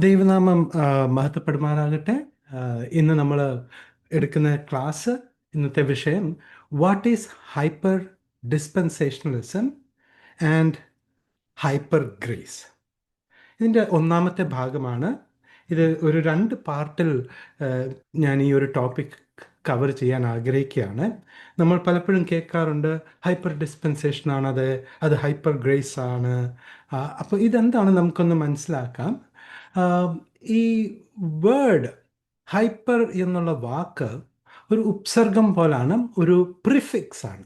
ദൈവനാമം മഹത്വപ്പെടുമാറാകട്ടെ. ഇന്ന് നമ്മൾ എടുക്കുന്ന ക്ലാസ്, ഇന്നത്തെ വിഷയം what is hyper dispensationalism and hyper grace. ഇതിൻ്റെ ഒന്നാമത്തെ ഭാഗമാണ്. ഇത് ഒരു രണ്ട് പാർട്ടിൽ ഞാൻ ഈ ഒരു ടോപ്പിക് കവർ ചെയ്യാൻ ആഗ്രഹിക്കുകയാണ്. നമ്മൾ പലപ്പോഴും കേൾക്കാറുണ്ട് ഹൈപ്പർ ഡിസ്പെൻസേഷൻ ആണത്, അത് ഹൈപ്പർ ഗ്രേസ് ആണ്. അപ്പോൾ ഇതെന്താണ് നമുക്കൊന്ന് മനസ്സിലാക്കാം. ആ, ഈ വേർഡ് ഹൈപ്പർ എന്നുള്ള വാക്ക് ഒരു ഉപസർഗം പോലാണ്, ഒരു പ്രിഫിക്സ് ആണ്.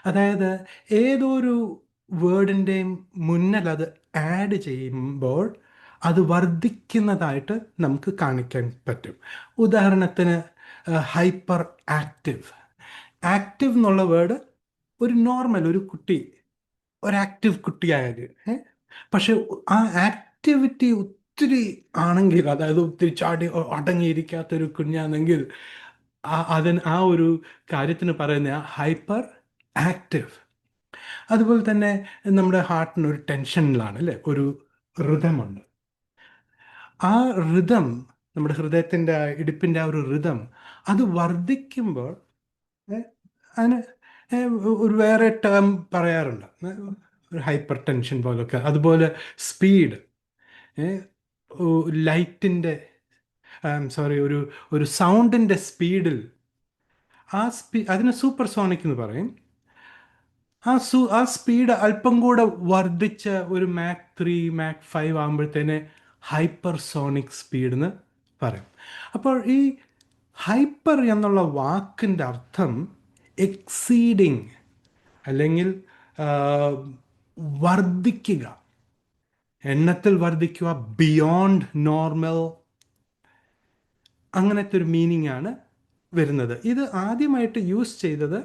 അതായത് ഏതൊരു വേർഡിൻ്റെയും മുന്നിൽ അത് ആഡ് ചെയ്യുമ്പോൾ അത് വർദ്ധിക്കുന്നതായിട്ട് നമുക്ക് കാണിക്കാൻ പറ്റും. ഉദാഹരണത്തിന് ഹൈപ്പർ ആക്റ്റീവ്. ആക്റ്റീവ് എന്നുള്ള വേർഡ് ഒരു നോർമൽ ഒരു കുട്ടി, ഒരു ആക്റ്റീവ് കുട്ടിയായത്, പക്ഷെ ആ ആക്ടിവിറ്റി ഒത്തിരി ആണെങ്കിൽ, അതായത് ഒത്തിരി ചാടി അടങ്ങിയിരിക്കാത്തൊരു കുഞ്ഞാണെങ്കിൽ അതിന് ആ ഒരു കാര്യത്തിന് പറയുന്ന ഹൈപ്പർ ആക്റ്റീവ്. അതുപോലെ തന്നെ നമ്മുടെ ഹാർട്ടിന് ഒരു ടെൻഷനിലാണ് അല്ലേ, ഒരു ഋതമുണ്ട്. ആ ഋതം, നമ്മുടെ ഹൃദയത്തിൻ്റെ ഇടിപ്പിൻ്റെ ആ ഒരു ഋതം അത് വർദ്ധിക്കുമ്പോൾ അതിന് ഒരു വേറെ ടേം പറയാറുണ്ട്, ഒരു ഹൈപ്പർ ടെൻഷൻ പോലൊക്കെ. അതുപോലെ സ്പീഡ്, ലൈറ്റിൻ്റെ സോറി ഒരു ഒരു സൗണ്ടിൻ്റെ സ്പീഡിൽ അതിന് സൂപ്പർ സോണിക് എന്ന് പറയും. ആ സ്പീഡ് അല്പം കൂടെ വർദ്ധിച്ച ഒരു മാക് 3 മാക് 5 ആകുമ്പോഴത്തേന് ഹൈപ്പർ സോണിക് സ്പീഡ് എന്ന് പറയും. അപ്പോൾ ഈ ഹൈപ്പർ എന്നുള്ള വാക്കിൻ്റെ അർത്ഥം എക്സീഡിങ്, അല്ലെങ്കിൽ വർദ്ധിക്കുക, എണ്ണത്തിൽ വർദ്ധിക്കുക, ബിയോണ്ട് നോർമൽ, അങ്ങനത്തെ ഒരു മീനിങ് ആണ് വരുന്നത്. ഇത് ആദ്യമായിട്ട് യൂസ് ചെയ്തത്,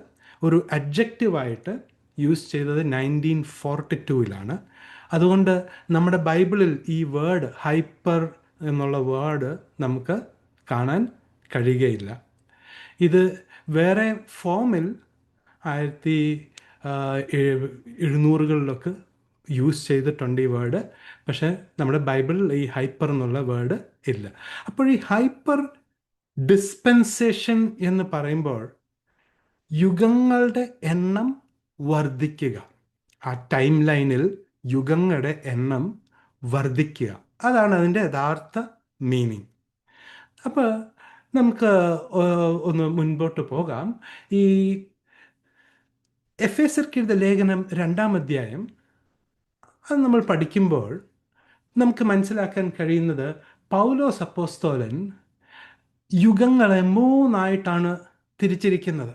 ഒരു അഡ്ജക്റ്റീവായിട്ട് യൂസ് ചെയ്തത് 1942 അതുകൊണ്ട് നമ്മുടെ ബൈബിളിൽ ഈ വേർഡ് ഹൈപ്പർ എന്നുള്ള വേർഡ് നമുക്ക് കാണാൻ കഴിയുകയില്ല. ഇത് വേറെ ഫോമിൽ 1700കളിലൊക്കെ യൂസ് ചെയ്തിട്ടുണ്ട് ഈ വേർഡ്, പക്ഷേ നമ്മുടെ ബൈബിളിൽ ഈ ഹൈപ്പർ എന്നുള്ള വേർഡ് ഇല്ല. അപ്പോൾ ഈ ഹൈപ്പർ ഡിസ്പെൻസേഷൻ എന്ന് പറയുമ്പോൾ യുഗങ്ങളുടെ എണ്ണം വർദ്ധിക്കുക, ആ ടൈം ലൈനിൽ യുഗങ്ങളുടെ എണ്ണം വർദ്ധിക്കുക, അതാണ് അതിൻ്റെ യഥാർത്ഥ മീനിങ്. അപ്പോൾ നമുക്ക് ഒന്ന് മുൻപോട്ട് പോകാം. ഈ എഫേസ്യർക്ക് എഴുതിയ ലേഖനം 2-ാം അധ്യായം അത് നമ്മൾ പഠിക്കുമ്പോൾ നമുക്ക് മനസ്സിലാക്കാൻ കഴിയുന്നത്, പൗലോസ് അപ്പോസ്തലൻ യുഗങ്ങളെ 3ആയിട്ടാണ് തിരിച്ചിരിക്കുന്നത്.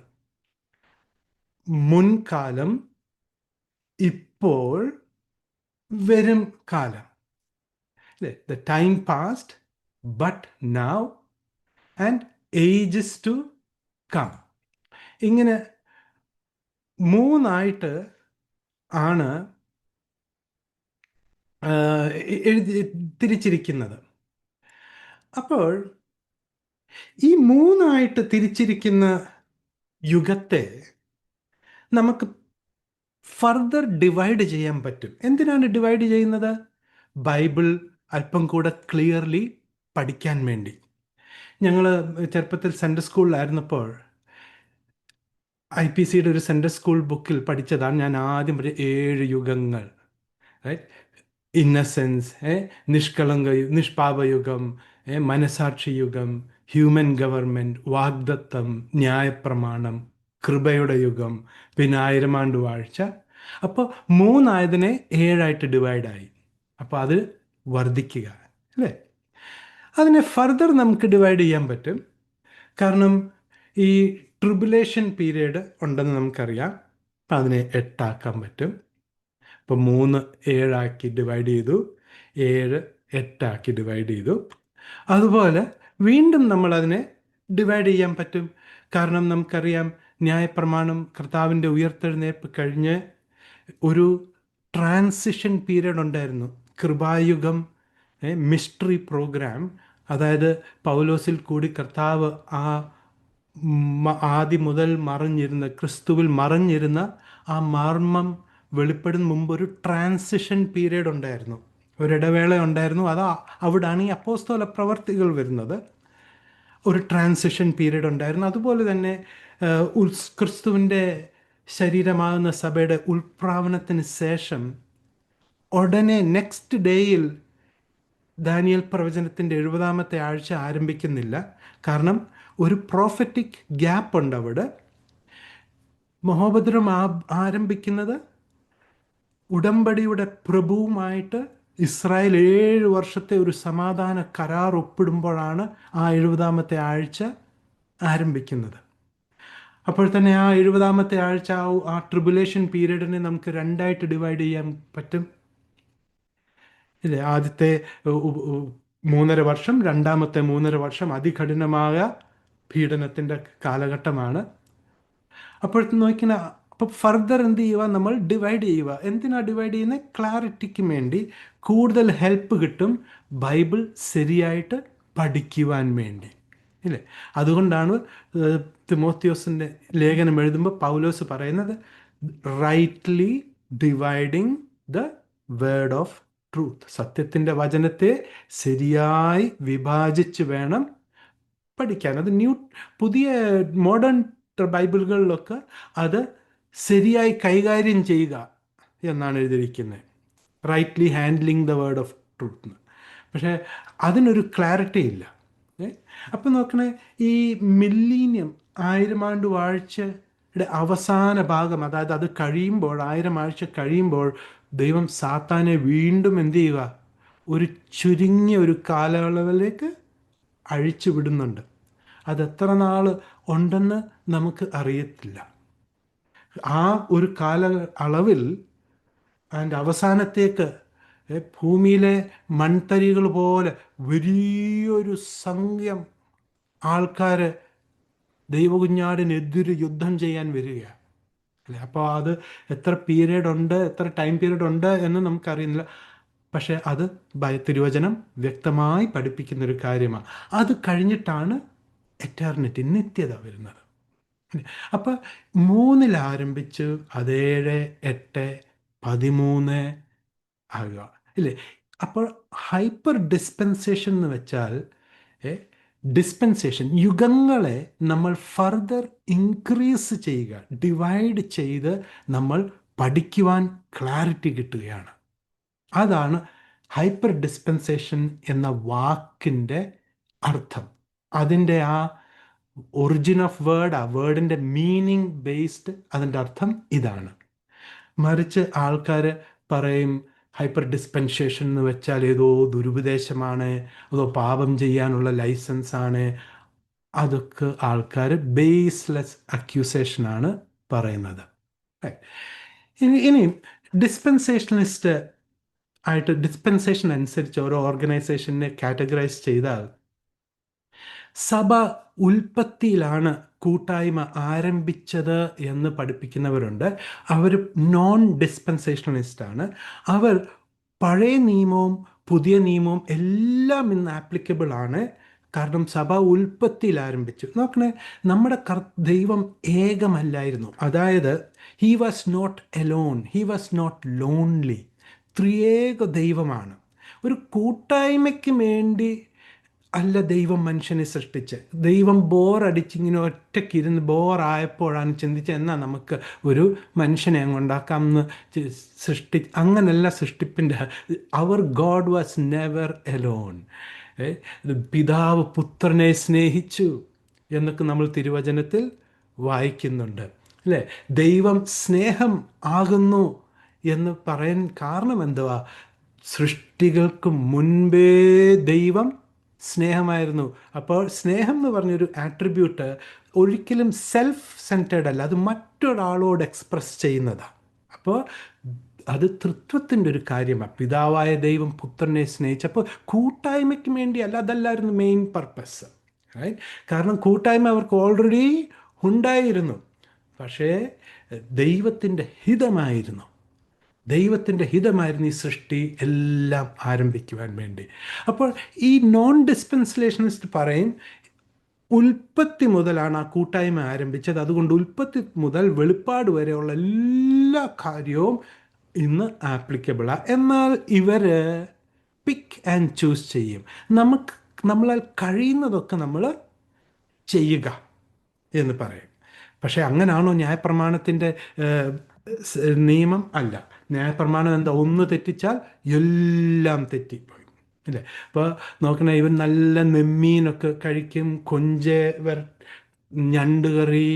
മുൻകാലം, ഇപ്പോൾ, വരും കാലം. The time past, but now and ages to come. ഇങ്ങനെ 3ആയിട്ട് ആണ് തിരിച്ചിരിക്കുന്നത്. അപ്പോൾ ഈ 3ആയിട്ട് തിരിച്ചിരിക്കുന്ന യുഗത്തെ നമുക്ക് ഫർദർ ഡിവൈഡ് ചെയ്യാൻ പറ്റും. എന്തിനാണ് ഡിവൈഡ് ചെയ്യുന്നത്? ബൈബിൾ അല്പം കൂടെ ക്ലിയർലി പഠിക്കാൻ വേണ്ടി. ഞങ്ങൾ ചെറുപ്പത്തിൽ സെൻട്രൽ സ്കൂളിലായിരുന്നപ്പോൾ IPCയുടെ ഒരു സെൻട്രൽ സ്കൂൾ ബുക്കിൽ പഠിച്ചതാണ് ഞാൻ ആദ്യം 7 യുഗങ്ങൾ. ഇന്നസെൻസ്, നിഷ്പാപയുഗം, മനസാക്ഷി യുഗം, ഹ്യൂമൻ ഗവൺമെൻറ്, വാഗ്ദത്തം, ന്യായപ്രമാണം, കൃപയുടെ യുഗം, പിന്നെ 1000 ആണ്ട് വാഴ്ച. അപ്പോൾ 3ആയതിനെ 7ആയിട്ട് ഡിവൈഡായി. അപ്പോൾ അത് വർദ്ധിക്കുക അല്ലേ. അതിനെ ഫർദർ നമുക്ക് ഡിവൈഡ് ചെയ്യാൻ പറ്റും. കാരണം ഈ ട്രിബുലേഷൻ പീരീഡ് ഉണ്ടെന്ന് നമുക്കറിയാം. അപ്പം അതിനെ 8ആക്കാൻ പറ്റും. ഇപ്പോൾ 3 7ആക്കി ഡിവൈഡ് ചെയ്തു, 7 8ആക്കി ഡിവൈഡ് ചെയ്തു. അതുപോലെ വീണ്ടും നമ്മളതിനെ ഡിവൈഡ് ചെയ്യാൻ പറ്റും. കാരണം നമുക്കറിയാം, ന്യായപ്രമാണം, കർത്താവിൻ്റെ ഉയർത്തെഴുന്നേൽപ്പ് കഴിഞ്ഞ് ഒരു ട്രാൻസിഷൻ പീരീഡ് ഉണ്ടായിരുന്നു, കൃപായുഗം, മിസ്റ്ററി പ്രോഗ്രാം. അതായത് പൗലോസിൽ കൂടി കർത്താവ് ആദ്യം മുതൽ മറഞ്ഞിരുന്ന, ക്രിസ്തുവിൽ മറഞ്ഞിരുന്ന ആ മർമ്മം വെളിപ്പെടുന്ന മുമ്പ് ഒരു ട്രാൻസിഷൻ പീരീഡ് ഉണ്ടായിരുന്നു. ഒരിടവേള ഉണ്ടായിരുന്നു. അവിടാണ് ഈ അപ്പോസ്തല പ്രവർത്തികൾ വരുന്നത്. ഒരു ട്രാൻസിഷൻ പീരീഡ് ഉണ്ടായിരുന്നു. അതുപോലെ തന്നെ ക്രിസ്തുവിൻ്റെ ശരീരമാകുന്ന സഭയുടെ ഉൽപ്രാവനത്തിന് ശേഷം ഉടനെ നെക്സ്റ്റ് ഡേയിൽ ദാനിയേൽ പ്രവചനത്തിൻ്റെ 70-ാമത്തെ ആഴ്ച ആരംഭിക്കുന്നില്ല. കാരണം ഒരു പ്രോഫറ്റിക് ഗ്യാപ്പ് ഉണ്ട് അവിടെ. മഹോപദ്രം ആരംഭിക്കുന്നത് ഉടമ്പടിയുടെ പ്രഭുവുമായിട്ട് ഇസ്രായേൽ 7 വർഷത്തെ ഒരു സമാധാന കരാർ ഒപ്പിടുമ്പോഴാണ് ആ 70-ാമത്തെ ആഴ്ച ആരംഭിക്കുന്നത്. അപ്പോൾ തന്നെ ആ 70-ാമത്തെ ആഴ്ച ആ ട്രിബുലേഷൻ പീരീഡിനെ നമുക്ക് രണ്ടായിട്ട് ഡിവൈഡ് ചെയ്യാൻ പറ്റും ഇല്ലേ? ആദ്യത്തെ 3.5 വർഷം, രണ്ടാമത്തെ 3.5 വർഷം അതികഠിനമായ പീഡനത്തിൻ്റെ കാലഘട്ടമാണ്. അപ്പോഴത്തെ നോക്കിന അപ്പോൾ ഫർദർ എന്ത് ചെയ്യുക, നമ്മൾ ഡിവൈഡ് ചെയ്യുക. എന്തിനാ ഡിവൈഡ് ചെയ്യുന്നത്? ക്ലാരിറ്റിക്ക് വേണ്ടി, കൂടുതൽ ഹെൽപ്പ് കിട്ടും ബൈബിൾ ശരിയായിട്ട് പഠിക്കുവാൻ വേണ്ടി, ഇല്ലേ? അതുകൊണ്ടാണ് തിമോത്തിയോസിൻ്റെ ലേഖനം എഴുതുമ്പോൾ പൗലോസ് പറയുന്നത് rightly dividing the word of truth. സത്യത്തിൻ്റെ വചനത്തെ ശരിയായി വിഭാജിച്ച് വേണം പഠിക്കാൻ. അത് പുതിയ മോഡേൺ ബൈബിളുകളിലൊക്കെ അത് ശരിയായി കൈകാര്യം ചെയ്യുക എന്നാണ് എഴുതിയിരിക്കുന്നത്, rightly handling the word of truth. പക്ഷേ അതിനൊരു ക്ലാരിറ്റി ഇല്ല. അപ്പം നോക്കണേ, ഈ മില്ലീനിയം 1000 ആണ്ട് വാഴ്ചയുടെ അവസാന ഭാഗം, അതായത് അത് കഴിയുമ്പോൾ, 1000 ആഴ്ച കഴിയുമ്പോൾ ദൈവം സാത്താനെ വീണ്ടും എന്ത് ചെയ്യുക, ഒരു ചുരുങ്ങിയ ഒരു കാലയളവിലേക്ക് അഴിച്ചു വിടുന്നുണ്ട്. അതെത്ര നാൾ ഉണ്ടെന്ന് നമുക്ക് അറിയത്തില്ല. ആ ഒരു അളവിൽ അതിൻ്റെ അവസാനത്തേക്ക് ഭൂമിയിലെ മൺതരികൾ പോലെ വലിയൊരു സംഖ്യം ആൾക്കാർ ദൈവകുഞ്ഞാടിനെതിരെ യുദ്ധം ചെയ്യാൻ വരികയാണ്, അല്ലേ? അപ്പോൾ അത് എത്ര പീരീഡ് ഉണ്ട്, എത്ര ടൈം പീരീഡ് ഉണ്ട് എന്ന് നമുക്കറിയുന്നില്ല. പക്ഷേ അത് തിരുവചനം വ്യക്തമായി പഠിപ്പിക്കുന്നൊരു കാര്യമാണ്. അത് കഴിഞ്ഞിട്ടാണ് എറ്റേർണിറ്റി, നിത്യത വരുന്നത്. അപ്പം 3-ൽ ആരംഭിച്ച് 7, 8, 13 ആകുക, ഇല്ലേ? അപ്പോൾ ഹൈപ്പർ ഡിസ്പെൻസേഷൻ എന്ന് വെച്ചാൽ ഡിസ്പെൻസേഷൻ, യുഗങ്ങളെ നമ്മൾ ഫർദർ ഇൻക്രീസ് ചെയ്യുക, ഡിവൈഡ് ചെയ്ത് നമ്മൾ പഠിക്കുവാൻ ക്ലാരിറ്റി കിട്ടുകയാണ്. അതാണ് ഹൈപ്പർ ഡിസ്പെൻസേഷൻ എന്ന വാക്കിൻ്റെ അർത്ഥം. അതിൻ്റെ ആ ഒറിജിൻ ഓഫ് വേർഡ്, ആ വേർഡിൻ്റെ മീനിങ് ബേസ്ഡ് അതിൻ്റെ അർത്ഥം ഇതാണ്. മറിച്ച് ആൾക്കാർ പറയും ഹൈപ്പർ ഡിസ്പെൻസേഷൻ എന്ന് വെച്ചാൽ ഏതോ ദുരുപദേശമാണ്, അതോ പാപം ചെയ്യാനുള്ള ലൈസൻസാണ്. അതൊക്കെ ആൾക്കാർ ബേസ്ലെസ് അക്യൂസേഷനാണ് പറയുന്നത്. ഇനിയും ഡിസ്പെൻസേഷനിസ്റ്റ് ആയിട്ട് ഡിസ്പെൻസേഷൻ അനുസരിച്ച് ഓരോ ഓർഗനൈസേഷനെ കാറ്റഗറൈസ് ചെയ്താൽ, സഭ ഉൽപ്പത്തിയിലാണ് കൂട്ടായ്മ ആരംഭിച്ചത് എന്ന് പഠിപ്പിക്കുന്നവരുണ്ട്. അവർ നോൺ ഡിസ്പെൻസേഷണലിസ്റ്റാണ്. അവർ പഴയ നിയമവും പുതിയ നിയമവും എല്ലാം ഇന്ന് ആപ്ലിക്കബിൾ ആണ്. കാരണം സഭ ഉൽപ്പത്തിയിൽ ആരംഭിച്ചു. നോക്കണേ, നമ്മുടെ ദൈവം ഏകമല്ലായിരുന്നു. അതായത് he was not alone, he was not lonely. ത്രിയേക ദൈവമാണ്. ഒരു കൂട്ടായ്മയ്ക്ക് വേണ്ടി അല്ല ദൈവം മനുഷ്യനെ സൃഷ്ടിച്ച്. ദൈവം ബോറടിച്ചിങ്ങനെ ഒറ്റയ്ക്കിരുന്ന് ബോറായപ്പോഴാണ് ചിന്തിച്ചത് എന്നാൽ നമുക്ക് ഒരു മനുഷ്യനെ അങ്ങ് ഉണ്ടാക്കാമെന്ന് അങ്ങനല്ല സൃഷ്ടിപ്പിൻ്റെ. അവർ ഗോഡ് വാസ് നെവർ എലോൺ. പിതാവ് പുത്രനെ സ്നേഹിച്ചു എന്നൊക്കെ നമ്മൾ തിരുവചനത്തിൽ വായിക്കുന്നുണ്ട്, അല്ലേ? ദൈവം സ്നേഹം ആകുന്നു എന്ന് പറയാൻ കാരണം എന്തുവാ? സൃഷ്ടികൾക്ക് മുൻപേ ദൈവം സ്നേഹമായിരുന്നു. അപ്പോൾ സ്നേഹം എന്ന് പറഞ്ഞൊരു ആട്രിബ്യൂട്ട് ഒരിക്കലും സെൽഫ് സെൻറ്റേർഡ് അല്ല, അത് മറ്റൊരാളോട് എക്സ്പ്രസ് ചെയ്യുന്നതാണ്. അപ്പോൾ അത് തൃത്വത്തിൻ്റെ ഒരു കാര്യമാണ്. പിതാവായ ദൈവം പുത്രനെ സ്നേഹിച്ചപ്പോൾ കൂട്ടായ്മയ്ക്ക് വേണ്ടി അല്ല, അതല്ലായിരുന്നു മെയിൻ പർപ്പസ്. കാരണം കൂട്ടായ്മ അവർക്ക് ഓൾറെഡി ഉണ്ടായിരുന്നു. പക്ഷേ ദൈവത്തിൻ്റെ ഹിതമായിരുന്നു ഈ സൃഷ്ടി എല്ലാം ആരംഭിക്കുവാൻ വേണ്ടി. അപ്പോൾ ഈ നോൺ ഡിസ്പെൻസേഷനിസ്റ്റ് പറയും ഉൽപ്പത്തി മുതലാണ് ആ കൂട്ടായ്മ ആരംഭിച്ചത്, അതുകൊണ്ട് ഉൽപ്പത്തി മുതൽ വെളിപ്പാട് വരെയുള്ള എല്ലാ കാര്യവും ഇന്ന് ആപ്ലിക്കബിളാണ്. എന്നാൽ ഇവർ ആൻഡ് ചൂസ് ചെയ്യും. നമ്മളാൽ കഴിയുന്നതൊക്കെ നമ്മൾ ചെയ്യുക എന്ന് പറയും. പക്ഷേ അങ്ങനാണോ ന്യായപ്രമാണത്തിൻ്റെ നിയമം? അല്ല. ന്യായപ്രമാണം എന്താ? ഒന്ന് തെറ്റിച്ചാൽ എല്ലാം തെറ്റിപ്പോയി, അല്ലേ? അപ്പോൾ നോക്കണേ, ഇവൻ നല്ല നെമ്മീനൊക്കെ കഴിക്കും, കൊഞ്ച് ഞണ്ട് കറി,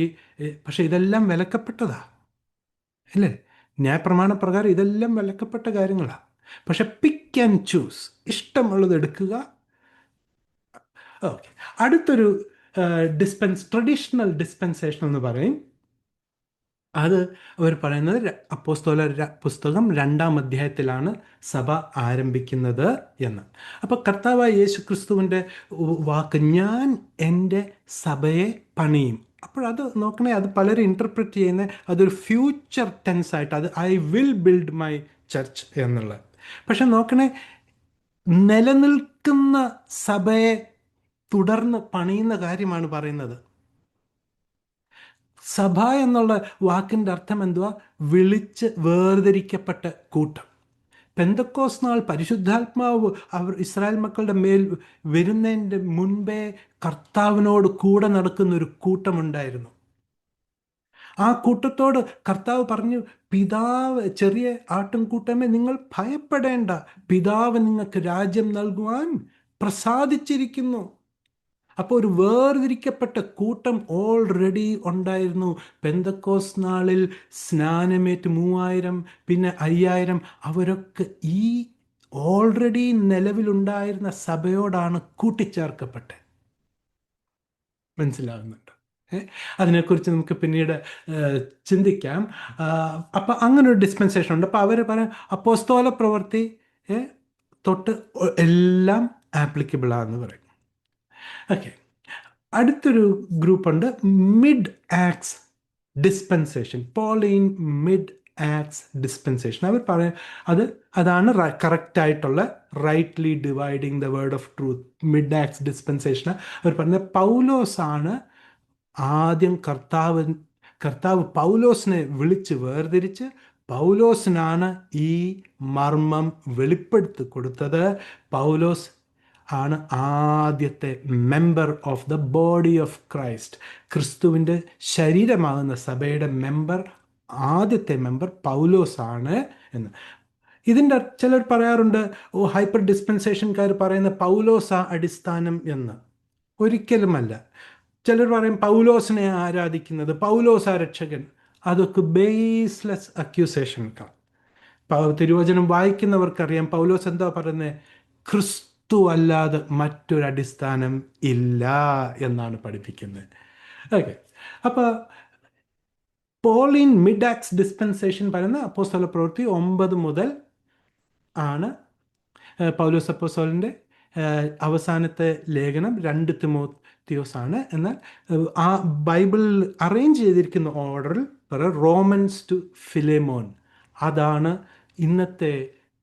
പക്ഷെ ഇതെല്ലാം വിലക്കപ്പെട്ടതാ, അല്ലേ? ന്യായപ്രമാണ പ്രകാരം ഇതെല്ലാം വിലക്കപ്പെട്ട കാര്യങ്ങളാണ്. പക്ഷെ പിക്ക് ആൻഡ് ചൂസ്, ഇഷ്ടമുള്ളത് എടുക്കുക. ഓക്കെ. അടുത്തൊരു ട്രഡീഷണൽ ഡിസ്പെൻസേഷൻ എന്ന് പറയും. അത് അവർ പറയുന്നത് അപ്പോസ്തല പുസ്തകം 2-ാം അധ്യായത്തിലാണ് സഭ ആരംഭിക്കുന്നത് എന്ന്. അപ്പോൾ കർത്താവായ യേശു ക്രിസ്തുവിൻ്റെ വാക്ക്, ഞാൻ എൻ്റെ സഭയെ പണിയും. അപ്പോഴത് നോക്കണേ, അത് പലരും ഇൻ്റർപ്രറ്റ് ചെയ്യുന്നത് അതൊരു ഫ്യൂച്ചർ ടെൻസ് ആയിട്ട്, അത് I will build my church എന്നുള്ളത്. പക്ഷെ നോക്കണേ, നിലനിൽക്കുന്ന സഭയെ തുടർന്ന് പണിയുന്ന കാര്യമാണ് പറയുന്നത്. സഭ എന്നുള്ള വാക്കിൻ്റെ അർത്ഥം എന്തുവാ? വിളിച്ച് വേർതിരിക്കപ്പെട്ട കൂട്ടം. പെന്തക്കോസ് നാൾ പരിശുദ്ധാത്മാവ് ഇസ്രായേൽ മക്കളുടെ മേൽ വരുന്നതിൻ്റെ മുൻപേ കർത്താവിനോട് കൂടെ നടക്കുന്ന ഒരു കൂട്ടമുണ്ടായിരുന്നു. ആ കൂട്ടത്തോട് കർത്താവ് പറഞ്ഞു, പിതാവ്, ചെറിയ ആട്ടിൻകൂട്ടമേ, നിങ്ങൾ ഭയപ്പെടേണ്ട, പിതാവ് നിങ്ങൾക്ക് രാജ്യം നൽകുവാൻ പ്രസാദിച്ചിരിക്കുന്നു. അപ്പോൾ ഒരു വേർതിരിക്കപ്പെട്ട കൂട്ടം ഓൾറെഡി ഉണ്ടായിരുന്നു. പെന്തക്കോസ് നാളിൽ സ്നാനമേറ്റ് 3000, പിന്നെ 5000, അവരൊക്കെ ഈ ഓൾറെഡി നിലവിലുണ്ടായിരുന്ന സഭയോടാണ് കൂട്ടിച്ചേർക്കപ്പെട്ടത്. മനസ്സിലാകുന്നുണ്ട്? അതിനെക്കുറിച്ച് നമുക്ക് പിന്നീട് ചിന്തിക്കാം. അപ്പം അങ്ങനെ ഒരു ഡിസ്പെൻസേഷൻ ഉണ്ട്. അപ്പോൾ അവർ പറയാം, അപ്പോസ്തല പ്രവൃത്തി തൊട്ട് എല്ലാം ആപ്ലിക്കബിൾ ആണെന്ന് പറയും. ഓക്കെ. അടുത്തൊരു ഗ്രൂപ്പുണ്ട്, mid acts dispensation, Pauline mid acts dispensation. അവർ പറയാം അതാണ് കറക്റ്റായിട്ടുള്ള rightly dividing the word of truth. Mid acts dispensation അവർ പറഞ്ഞ പൗലോസാണ് ആദ്യം കർത്താവ് പൗലോസിനെ വിളിച്ച് വേർതിരിച്ച് പൗലോസിനാണ് ഈ മർമ്മം വെളിപ്പെടുത്തി കൊടുത്തത്. പൗലോസ് ആണ് ആദ്യത്തെ member of the body of Christ. ക്രിസ്തുവിൻ്റെ ശരീരമാകുന്ന സഭയുടെ ആദ്യത്തെ മെമ്പർ പൗലോസാണ് എന്ന്. ഇതിൻ്റെ ചിലർ പറയാറുണ്ട്, ഹൈപ്പർ ഡിസ്പെൻസേഷൻകാർ പറയുന്ന പൗലോസാ അടിസ്ഥാനം എന്ന്. ഒരിക്കലുമല്ല. ചിലർ പറയും പൗലോസിനെ ആരാധിക്കുന്നത്, പൗലോസാ രക്ഷകൻ. അതൊക്കെ ബേസ്ലെസ് അക്യൂസേഷൻക്കാണ്. തിരുവചനം വായിക്കുന്നവർക്കറിയാം പൗലോസ് എന്താ പറയുന്നത്? ക്രിസ്തു അല്ലാതെ മറ്റൊരടിസ്ഥാനം ഇല്ല എന്നാണ് പഠിപ്പിക്കുന്നത്. ഓക്കെ. അപ്പോൾ പോളിൻ മിഡ് ആക്സ് ഡിസ്പെൻസേഷൻ പറയുന്ന അപ്പോസ്തല പ്രവൃത്തി 9 മുതൽ ആണ്. പൗലോസ് അപ്പോസ്തലൻ്റെ അവസാനത്തെ ലേഖനം 2 തിമോത്തിയോസ് ആണ്. എന്നാൽ ആ ബൈബിളിൽ അറേഞ്ച് ചെയ്തിരിക്കുന്ന ഓർഡറിൽ റോമൻസ് ടു ഫിലേമോൻ, അതാണ് ഇന്നത്തെ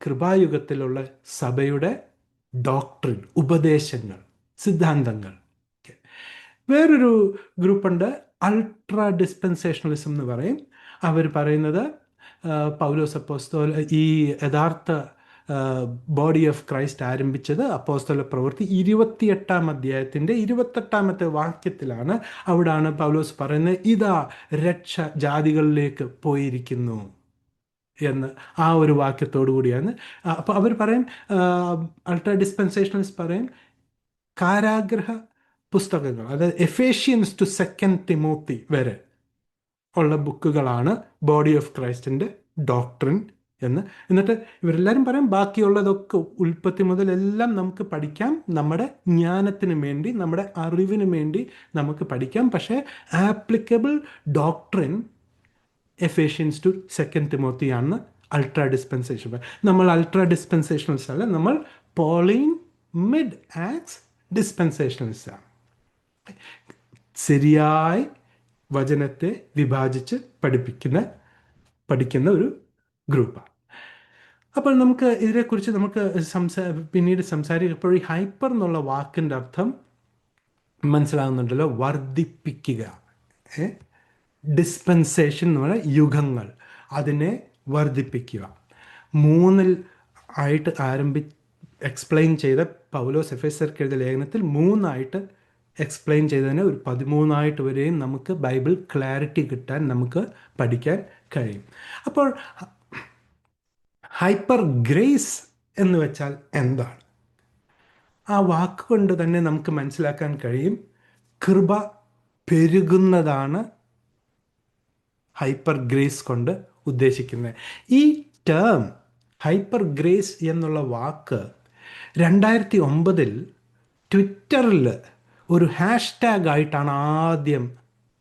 കൃപായുഗത്തിലുള്ള സഭയുടെ ഡോക്ട്രിൻ, ഉപദേശങ്ങൾ, സിദ്ധാന്തങ്ങൾ. വേറൊരു ഗ്രൂപ്പുണ്ട്, അൾട്രാ ഡിസ്പെൻസേഷണലിസം എന്ന് പറയും. അവർ പറയുന്നത് പൗലോസ് അപ്പോസ്തലൻ ഈ യഥാർത്ഥ ബോഡി ഓഫ് ക്രൈസ്റ്റ് ആരംഭിച്ചത് അപ്പോസ്തല പ്രവൃത്തി 28-ാം അധ്യായത്തിൻ്റെ 28-ാമത്തെ വാക്യത്തിലാണ്. അവിടാണ് പൗലോസ് പറയുന്നത്, ഇതാ രക്ഷ ജാതികളിലേക്ക് പോയിരിക്കുന്നു എന്ന്. ആ ഒരു വാക്യത്തോടു കൂടിയാണ്. അപ്പോൾ അവർ പറയും, അൾട്രാ ഡിസ്പെൻസേഷണലിസ്റ്റ് പറയും, കാരാഗ്രഹ പുസ്തകങ്ങൾ, അതായത് എഫേഷ്യൻസ് ടു 2 തിമോത്തി വരെ ഉള്ള ബുക്കുകളാണ് ബോഡി ഓഫ് ക്രൈസ്റ്റിൻ്റെ ഡോക്ട്രിൻ എന്ന്. എന്നിട്ട് ഇവരെല്ലാവരും പറയും ബാക്കിയുള്ളതൊക്കെ ഉൽപ്പത്തി മുതൽ എല്ലാം നമുക്ക് പഠിക്കാം, നമ്മുടെ ജ്ഞാനത്തിന് വേണ്ടി, നമ്മുടെ അറിവിന് വേണ്ടി നമുക്ക് പഠിക്കാം. പക്ഷേ applicable doctrine Ephesians to 2 Timothy ആണ് അൾട്രാ ഡിസ്പെൻസേഷൻ. നമ്മൾ അൾട്രാ ഡിസ്പെൻസേഷണൽസ് അല്ല, നമ്മൾ പോളിൻ മിഡ് ആക്സ് ഡിസ്പെൻസേഷണൽസ് ആണ്. ശരിയായി വചനത്തെ വിഭാജിച്ച് പഠിക്കുന്ന ഒരു ഗ്രൂപ്പാണ്. അപ്പോൾ നമുക്ക് ഇതിനെക്കുറിച്ച് നമുക്ക് പിന്നീട് സംസാരിക്കുമ്പോൾ ഈ ഹൈപ്പർ എന്നുള്ള വാക്കിൻ്റെ അർത്ഥം മനസ്സിലാകുന്നുണ്ടല്ലോ, വർദ്ധിപ്പിക്കുക. ഡിസ്പെൻസേഷൻ എന്ന് പറഞ്ഞാൽ യുഗങ്ങൾ, അതിനെ വർദ്ധിപ്പിക്കുക. 3 ആയിട്ട് എക്സ്പ്ലെയിൻ ചെയ്ത പൗലോസ് എഫേസ്യർക്ക് എഴുതിയ ലേഖനത്തിൽ 3 എക്സ്പ്ലെയിൻ ചെയ്തതിന് ഒരു 13 വരെയും നമുക്ക് ബൈബിൾ ക്ലാരിറ്റി കിട്ടാൻ നമുക്ക് പഠിക്കാൻ കഴിയും. അപ്പോൾ ഹൈപ്പർ ഗ്രേസ് എന്ന് വെച്ചാൽ എന്താണ്? ആ വാക്കുകൊണ്ട് തന്നെ നമുക്ക് മനസ്സിലാക്കാൻ കഴിയും, കൃപ പെരുകുന്നതാണ് ഹൈപ്പർ ഗ്രേസ് കൊണ്ട് ഉദ്ദേശിക്കുന്നത്. ഈ ടേം ഹൈപ്പർ ഗ്രേസ് എന്നുള്ള വാക്ക് 2009 ട്വിറ്ററിൽ ഒരു ഹാഷ്ടാഗ് ആയിട്ടാണ് ആദ്യം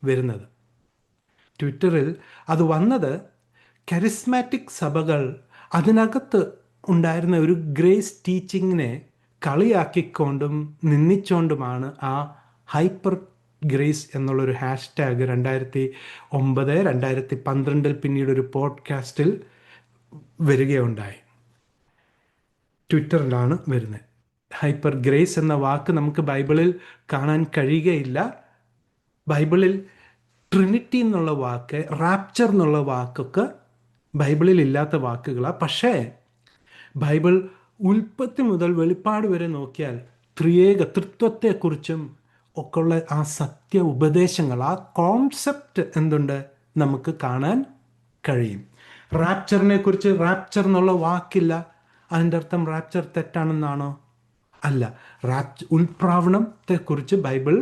വരുന്നത്. ട്വിറ്ററിൽ അത് വന്നത് കരിസ്മാറ്റിക് സഭകൾ അതിനകത്ത് ഉണ്ടായിരുന്ന ഒരു ഗ്രേസ് ടീച്ചിങ്ങിനെ കളിയാക്കിക്കൊണ്ടും നിന്ദിച്ചുകൊണ്ടുമാണ് ആ ഹൈപ്പർ ഗ്രേസ് എന്നുള്ളൊരു ഹാഷ്ടാഗ് 2009 2012 പിന്നീട് ഒരു പോഡ്കാസ്റ്റിൽ വരികയുണ്ടായി. ട്വിറ്ററിലാണ് വരുന്നത്. ഹൈപ്പർ ഗ്രേസ് എന്ന വാക്ക് നമുക്ക് ബൈബിളിൽ കാണാൻ കഴിയുകയില്ല. ബൈബിളിൽ ട്രിനിറ്റി എന്നുള്ള വാക്ക്, റാപ്ചർ എന്നുള്ള വാക്കൊക്കെ ബൈബിളിൽ ഇല്ലാത്ത വാക്കുകളാണ്. പക്ഷേ ബൈബിൾ ഉൽപ്പത്തി മുതൽ വെളിപ്പാട് വരെ നോക്കിയാൽ തൃത്വത്തെക്കുറിച്ചും ഒക്കെയുള്ള ആ സത്യ ഉപദേശങ്ങൾ, ആ കോൺസെപ്റ്റ് എന്തുണ്ട് നമുക്ക് കാണാൻ കഴിയും. റാപ്ചറിനെ കുറിച്ച് റാപ്ചർ എന്നുള്ള വാക്കില്ല. അതിൻ്റെ അർത്ഥം റാപ്ചർ തെറ്റാണെന്നാണോ? അല്ല. ഉൽപ്രാവണത്തെക്കുറിച്ച് ബൈബിൾ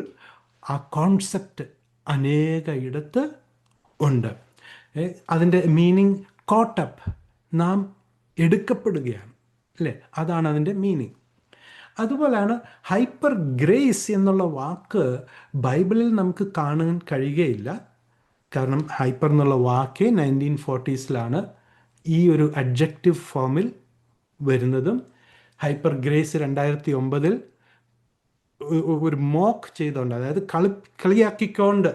ആ കോൺസെപ്റ്റ് അനേകയിടത്ത് ഉണ്ട്. അതിൻ്റെ മീനിങ് കോട്ടപ്പ്, നാം എടുക്കപ്പെടുകയാണ്, അല്ലേ? അതാണ് അതിൻ്റെ മീനിങ്. അതുപോലെയാണ് ഹൈപ്പർ ഗ്രേസ് എന്നുള്ള വാക്ക് ബൈബിളിൽ നമുക്ക് കാണാൻ കഴിയുകയില്ല. കാരണം ഹൈപ്പർ എന്നുള്ള വാക്ക് 1940s ഈ ഒരു അഡ്ജക്റ്റീവ് ഫോമിൽ വരുന്നതും ഹൈപ്പർ ഗ്രേസ് 2009 ഒരു മോക്ക് ചെയ്തുകൊണ്ട്, അതായത് കളിയാക്കിക്കൊണ്ട്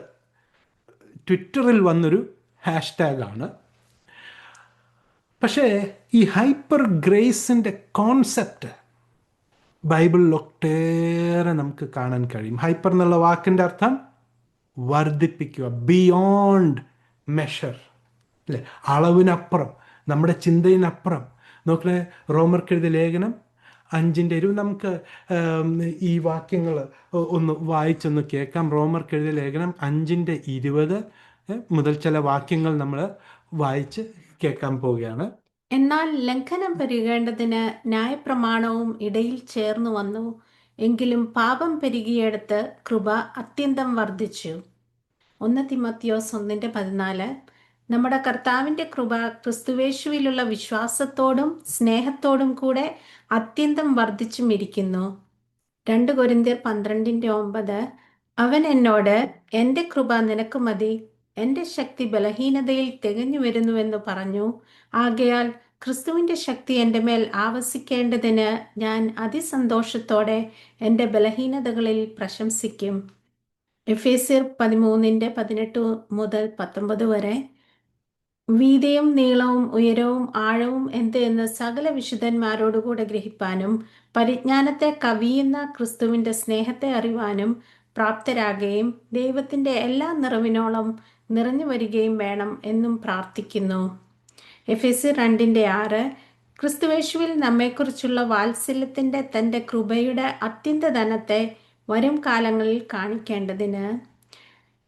ട്വിറ്ററിൽ വന്നൊരു ഹാഷ്ടാഗാണ്. പക്ഷേ ഈ ഹൈപ്പർ ഗ്രേസിൻ്റെ കോൺസെപ്റ്റ് ബൈബിളിൽ ഒട്ടേറെ നമുക്ക് കാണാൻ കഴിയും. ഹൈപ്പർ എന്നുള്ള വാക്കിൻ്റെ അർത്ഥം വർദ്ധിപ്പിക്കുക, ബിയോണ്ട് മെഷർ, അല്ലേ? അളവിനപ്പുറം, നമ്മുടെ ചിന്തയിനപ്പുറം. നോക്കണേ, റോമർക്കെഴുതിയ ലേഖനം 5:20 നമുക്ക് ഈ വാക്യങ്ങൾ ഒന്ന് വായിച്ചൊന്ന് കേൾക്കാം. റോമർക്കെഴുതിയ ലേഖനം 5:20 മുതൽ ചില വാക്യങ്ങൾ നമ്മൾ വായിച്ച് കേൾക്കാൻ പോവുകയാണ്. എന്നാൽ ലംഘനം പെരുകേണ്ടതിന് ന്യായപ്രമാണവും ഇടയിൽ ചേർന്നു വന്നു. എങ്കിലും പാപം പെരുകിയെടുത്ത് കൃപ അത്യന്തം വർദ്ധിച്ചു. 1 തിമോത്തിയോസ് 1:14. നമ്മുടെ കർത്താവിൻ്റെ കൃപ ക്രിസ്തുവേശുവിലുള്ള വിശ്വാസത്തോടും സ്നേഹത്തോടും കൂടെ അത്യന്തം വർദ്ധിച്ചുമിരിക്കുന്നു. 2 കൊരിന്ത്യർ 12:9. അവൻ എന്നോട്, എൻ്റെ കൃപ നിനക്ക് മതി, എൻ്റെ ശക്തി ബലഹീനതയിൽ തികഞ്ഞു വരുന്നുവെന്ന് പറഞ്ഞു. ആകയാൽ ക്രിസ്തുവിൻ്റെ ശക്തി എൻ്റെ മേൽ ആവസിക്കേണ്ടതിന് ഞാൻ അതിസന്തോഷത്തോടെ എൻ്റെ ബലഹീനതകളിൽ പ്രശംസിക്കും. എഫേസ്യർ 13:18 മുതൽ 19 വരെ. വീതിയും നീളവും ഉയരവും ആഴവും എന്ത് എന്ന് സകല വിശുദ്ധന്മാരോടുകൂടെ ഗ്രഹിപ്പാനും പരിജ്ഞാനത്തെ കവിയുന്ന ക്രിസ്തുവിൻ്റെ സ്നേഹത്തെ അറിവാനും പ്രാപ്തരാകുകയും ദൈവത്തിൻ്റെ എല്ലാ നിറവിനോളം നിറഞ്ഞു വരികയും വേണം എന്നും പ്രാർത്ഥിക്കുന്നു. എഫേസ്യർ 2:6. ക്രിസ്തുവേശുവിൽ നമ്മെക്കുറിച്ചുള്ള വാത്സല്യത്തിൻ്റെ തൻ്റെ കൃപയുടെ അത്യന്തധനത്തെ വരും കാലങ്ങളിൽ കാണിക്കേണ്ടതിന്.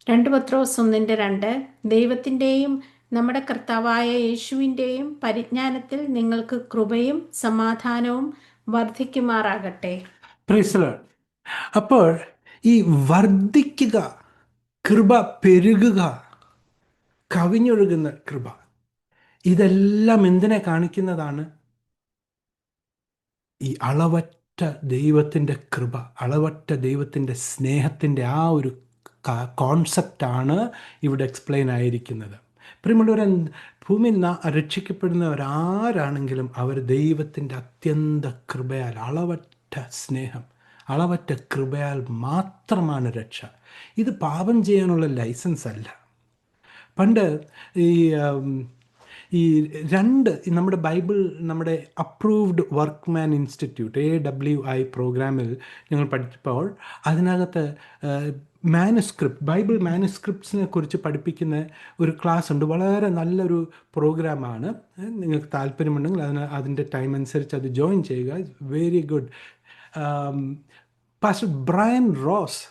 2 പത്രോസ് 1:2. ദൈവത്തിൻ്റെയും നമ്മുടെ കർത്താവായ യേശുവിൻ്റെയും പരിജ്ഞാനത്തിൽ നിങ്ങൾക്ക് കൃപയും സമാധാനവും വർദ്ധിക്കുമാറാകട്ടെ. Praise the Lord. അപ്പോൾ ഈ വർദ്ധിക്കുക, കൃപ പെരുകുക, കവിഞ്ഞൊഴുകുന്ന കൃപ, ഇതെല്ലാം എന്തിനെ കാണിക്കുന്നതാണ്? ഈ അളവറ്റ ദൈവത്തിൻ്റെ കൃപ, അളവറ്റ ദൈവത്തിൻ്റെ സ്നേഹത്തിൻ്റെ ആ ഒരു കോൺസെപ്റ്റാണ് ഇവിടെ എക്സ്പ്ലെയിൻ ആയിരിക്കുന്നത്. പ്രിയമുള്ളവരെ, ഭൂമിയിൽ രക്ഷിക്കപ്പെടുന്നവരാരാണെങ്കിലും അവർ ദൈവത്തിൻ്റെ അത്യന്ത കൃപയാൽ, അളവറ്റ സ്നേഹം, അളവറ്റ കൃപയാൽ മാത്രമാണ് രക്ഷ. ഇത് പാപം ചെയ്യാനുള്ള ലൈസൻസ് അല്ല. പണ്ട് ഈ നമ്മുടെ ബൈബിൾ, നമ്മുടെ അപ്രൂവ്ഡ് വർക്ക്മാൻ ഇൻസ്റ്റിറ്റ്യൂട്ട് AWI പ്രോഗ്രാമിൽ ഞങ്ങൾ പഠിച്ചപ്പോൾ അതിനകത്ത് ബൈബിൾ മാനുസ്ക്രിപ്റ്റ്സിനെ കുറിച്ച് പഠിപ്പിക്കുന്ന ഒരു ക്ലാസ് ഉണ്ട്. വളരെ നല്ലൊരു പ്രോഗ്രാമാണ്. നിങ്ങൾക്ക് താല്പര്യമുണ്ടെങ്കിൽ അതിൻ്റെ ടൈം അനുസരിച്ച് അത് ജോയിൻ ചെയ്യുക. Very good. Pastor Brian Ross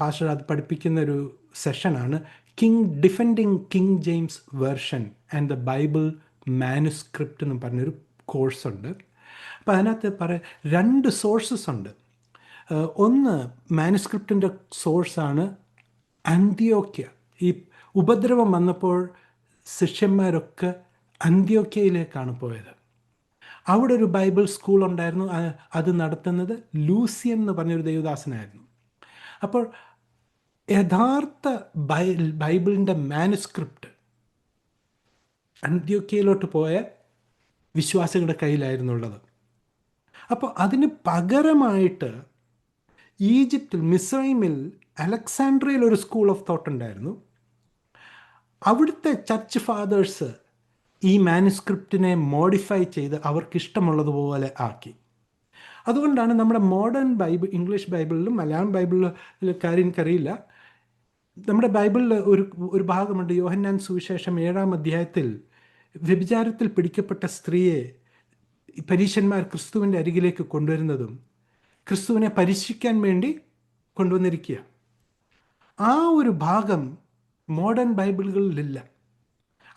pastor അത് പഠിപ്പിക്കുന്ന ഒരു സെഷനാണ് defending King James version and the Bible manuscript എന്ന് പറഞ്ഞൊരു കോഴ്സുണ്ട്. അപ്പോൾ അതിനകത്ത് 2 സോഴ്സസ് ഉണ്ട്. ഒന്ന് മാനുസ്ക്രിപ്റ്റിൻ്റെ സോഴ്സാണ് അന്ത്യോക്യ. ഈ ഉപദ്രവം വന്നപ്പോൾ ശിഷ്യന്മാരൊക്കെ അന്ത്യോക്യയിലേക്കാണ് പോയത്. അവിടെ ഒരു ബൈബിൾ സ്കൂൾ ഉണ്ടായിരുന്നു. അത് നടത്തുന്നത് ലൂസിയൻ എന്ന് പറഞ്ഞൊരു ദേവദാസനായിരുന്നു. അപ്പോൾ യഥാർത്ഥ ബൈബിളിൻ്റെ മാനുസ്ക്രിപ്റ്റ് അന്ത്യോക്യയിലോട്ട് പോയ വിശ്വാസികളുടെ കയ്യിലായിരുന്നുള്ളത്. അപ്പോൾ അതിന് പകരമായിട്ട് ഈജിപ്തിൽ, മിസ്രൈമിൽ, അലക്സാൻഡ്രിയയിൽ ഒരു സ്കൂൾ ഓഫ് തോട്ട് ഉണ്ടായിരുന്നു. അവിടുത്തെ ചർച്ച് ഫാദേഴ്സ് ഈ മാനുസ്ക്രിപ്റ്റിനെ മോഡിഫൈ ചെയ്ത് അവർക്കിഷ്ടമുള്ളതുപോലെ ആക്കി. അതുകൊണ്ടാണ് നമ്മുടെ മോഡേൺ ബൈബിൾ, ഇംഗ്ലീഷ് ബൈബിളിലും മലയാളം ബൈബിളിലും കാര്യം എനിക്കറിയില്ല, നമ്മുടെ ബൈബിളിൽ ഒരു ഭാഗമുണ്ട്, യോഹന്നാൻ സുവിശേഷം 7-ാം അധ്യായത്തിൽ വ്യഭിചാരത്തിൽ പിടിക്കപ്പെട്ട സ്ത്രീയെ പരീശന്മാർ ക്രിസ്തുവിൻ്റെ അരികിലേക്ക് കൊണ്ടുവരുന്നതും ക്രിസ്തുവിനെ പരീക്ഷിക്കാൻ വേണ്ടി കൊണ്ടുവന്നിരിക്കുക. ആ ഒരു ഭാഗം മോഡേൺ ബൈബിളുകളിലില്ല.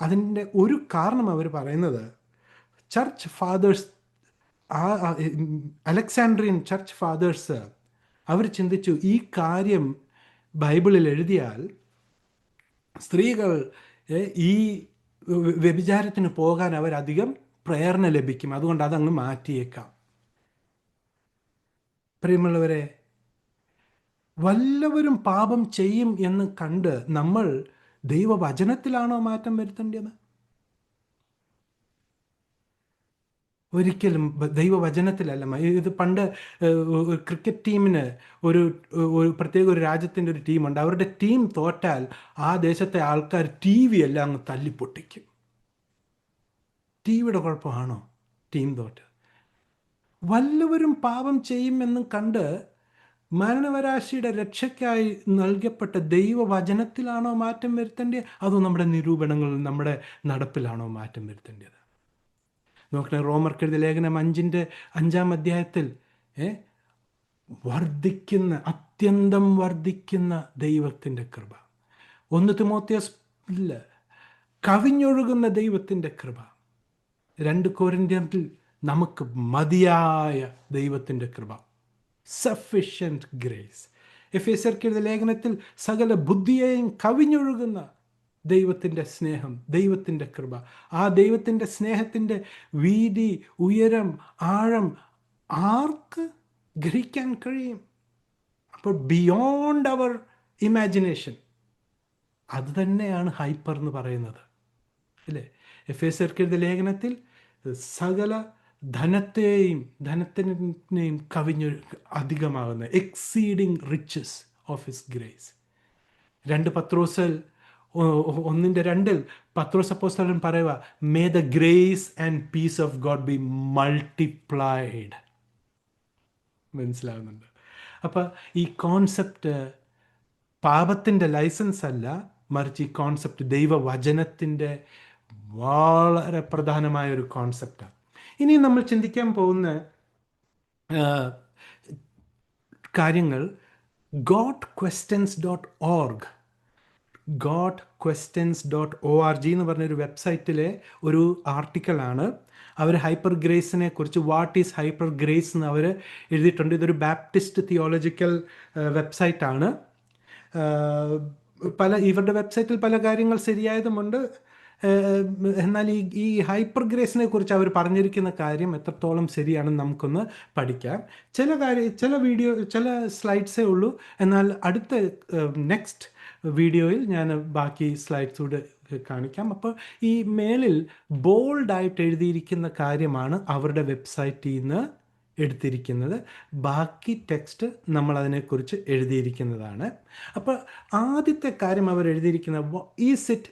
അതിൻ്റെ ഒരു കാരണം അവർ പറയുന്നത്, church fathers, Alexandrian church fathers അവർ ചിന്തിച്ചു, ഈ കാര്യം ബൈബിളിൽ എഴുതിയാൽ സ്ത്രീകൾ ഈ വ്യഭിചാരത്തിന് പോകാൻ അവരധികം പ്രേരണ ലഭിക്കും, അതുകൊണ്ട് അതങ്ങ് മാറ്റിയേക്കാം. പ്രിയമുള്ളവരെ, വല്ലവരും പാപം ചെയ്യും എന്ന് കണ്ട് നമ്മൾ ദൈവവചനത്തിലാണോ മാറ്റം വരുത്തേണ്ടത്? ഒരിക്കലും ദൈവവചനത്തിലല്ല. ഇത് പണ്ട് ക്രിക്കറ്റ് ടീമിന് ഒരു പ്രത്യേക ഒരു രാജ്യത്തിൻ്റെ ഒരു ടീമുണ്ട്. അവരുടെ ടീം തോറ്റാൽ ആ ദേശത്തെ ആൾക്കാർ TV എല്ലാം അങ്ങ് തല്ലിപ്പൊട്ടിക്കും. TV കുഴപ്പമാണോ ടീം തോറ്റ്? വല്ലവരും പാപം ചെയ്യുമെന്നും കണ്ട് മരണവരാശിയുടെ രക്ഷയ്ക്കായി നൽകപ്പെട്ട ദൈവവചനത്തിലാണോ മാറ്റം വരുത്തേണ്ടത്, അതോ നമ്മുടെ നിരൂപണങ്ങളിൽ, നമ്മുടെ നടപ്പിലാണോ മാറ്റം വരുത്തേണ്ടത്? നോക്കണേ, റോമർക്കെഴുതിയ ലേഖനം 5-ാം അധ്യായത്തിൽ അത്യന്തം വർദ്ധിക്കുന്ന ദൈവത്തിൻ്റെ കൃപ. 1 തിമോത്തിയോസിൽ കവിഞ്ഞൊഴുകുന്ന ദൈവത്തിൻ്റെ കൃപ. 2 കൊരിന്ത്യരിൽ നമുക്ക് മതിയായ ദൈവത്തിൻ്റെ കൃപ, സഫിഷ്യൻറ്റ് ഗ്രേസ്. എഫേസ്യർക്കെഴുതിയ ലേഖനത്തിൽ സകല ബുദ്ധിയെയും കവിഞ്ഞൊഴുകുന്ന ദൈവത്തിൻ്റെ സ്നേഹം, ദൈവത്തിൻ്റെ കൃപ. ആ ദൈവത്തിൻ്റെ സ്നേഹത്തിൻ്റെ വീതി, ഉയരം, ആഴം ആർക്ക് ഗ്രഹിക്കാൻ കഴിയും? അപ്പോൾ ബിയോണ്ട് അവർ ഇമാജിനേഷൻ. അത് തന്നെയാണ് ഹൈപ്പർ എന്ന് പറയുന്നത്, അല്ലേ? എഫേസ്യർക്കെഴുതിയ ലേഖനത്തിൽ സകല ധനത്തിനെയും കവിഞ്ഞ് അധികമാകുന്ന exceeding riches of his grace. 2 പത്രോസിൽ 1:2 പത്രോസ് അപ്പോസ്തലൻ പറയുക, may the grace and peace of God be multiplied. മനസ്സിലാകുന്നുണ്ട്? അപ്പം ഈ കോൺസെപ്റ്റ് പാപത്തിൻ്റെ ലൈസൻസ് അല്ല, മറിച്ച് ഈ കോൺസെപ്റ്റ് ദൈവവചനത്തിൻ്റെ വളരെ പ്രധാനമായ ഒരു കോൺസെപ്റ്റാണ്. ഇനി നമ്മൾ ചിന്തിക്കാൻ പോകുന്ന കാര്യങ്ങൾ godquestions.org എന്ന് പറഞ്ഞൊരു വെബ്സൈറ്റിലെ ഒരു ആർട്ടിക്കിളാണ്. അവർ ഹൈപ്പർ ഗ്രേസിനെ കുറിച്ച്, വാട്ട് ഈസ് ഹൈപ്പർ ഗ്രേസ് എന്ന് അവർ എഴുതിയിട്ടുണ്ട്. ഇതൊരു ബാപ്റ്റിസ്റ്റ് തിയോളജിക്കൽ വെബ്സൈറ്റാണ്. ഇവരുടെ വെബ്സൈറ്റിൽ പല കാര്യങ്ങൾ ശരിയായതുമുണ്ട്. എന്നാൽ ഈ ഹൈപ്പർ ഗ്രേസിനെ കുറിച്ച് അവർ പറഞ്ഞിരിക്കുന്ന കാര്യം എത്രത്തോളം ശരിയാണെന്ന് നമുക്കൊന്ന് പഠിക്കാം. ചില സ്ലൈഡ്സേ ഉള്ളൂ. എന്നാൽ അടുത്ത നെക്സ്റ്റ് വീഡിയോയിൽ ഞാൻ ബാക്കി സ്ലൈഡ്സ് കൂടെ കാണിക്കാം. അപ്പോൾ ഈ മേളിൽ ബോൾഡായിട്ട് എഴുതിയിരിക്കുന്ന കാര്യമാണ് അവരുടെ വെബ്സൈറ്റിൽ നിന്ന് എടുത്തിരിക്കുന്നത്. ബാക്കി ടെക്സ്റ്റ് നമ്മൾ അതിനെക്കുറിച്ച് എഴുതിയിരിക്കുന്നതാണ്. അപ്പോൾ ആദ്യത്തെ കാര്യം അവർ എഴുതിയിരിക്കുന്നത് is it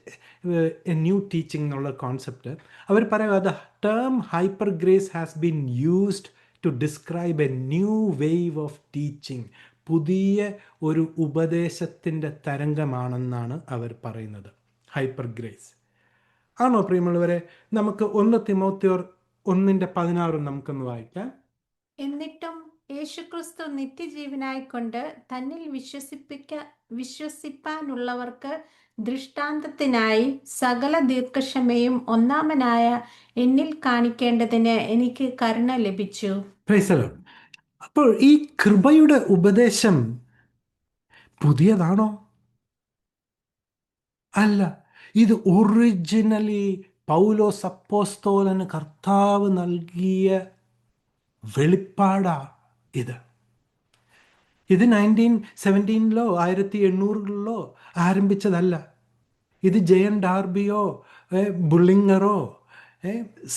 a new teaching എന്നുള്ള കോൺസെപ്റ്റ് അവർ പറയുക, the term hyper grace has been used to describe a new wave of teaching. പുതിയ ഒരു ഉപദേശത്തിൻ്റെ തരംഗമാണെന്നാണ് അവർ പറയുന്നത് ഹൈപ്പർ ഗ്രേസ്. ആണോ പ്രിയമുള്ളവരെ? നമുക്ക് 1 തിമോത്തിയോർ 1:16 നമുക്കൊന്ന് വായിക്കാം. എന്നിട്ടും യേശുക്രിസ്തു നിത്യജീവനായിക്കൊണ്ട് തന്നിൽ വിശ്വസിപ്പാനുള്ളവർക്ക് ദൃഷ്ടാന്തത്തിനായി സകല ദീർഘക്ഷമയും ഒന്നാമനായ എന്നിൽ കാണിക്കേണ്ടതിന് എനിക്ക് കരുണ ലഭിച്ചു. Praise the Lord. അപ്പോൾ ഈ കൃപയുടെ ഉപദേശം പുതിയതാണോ? അല്ല. ഇത് ഒറിജിനലി പൗലോസ് അപ്പോസ്തലന് കർത്താവ് നൽകിയ വെളിപ്പാടാ ഇത്. ഇത് 1917 1800 ആരംഭിച്ചതല്ല. ഇത് ജയൻ ഡാർബിയോ ബുള്ളിങ്ങറോ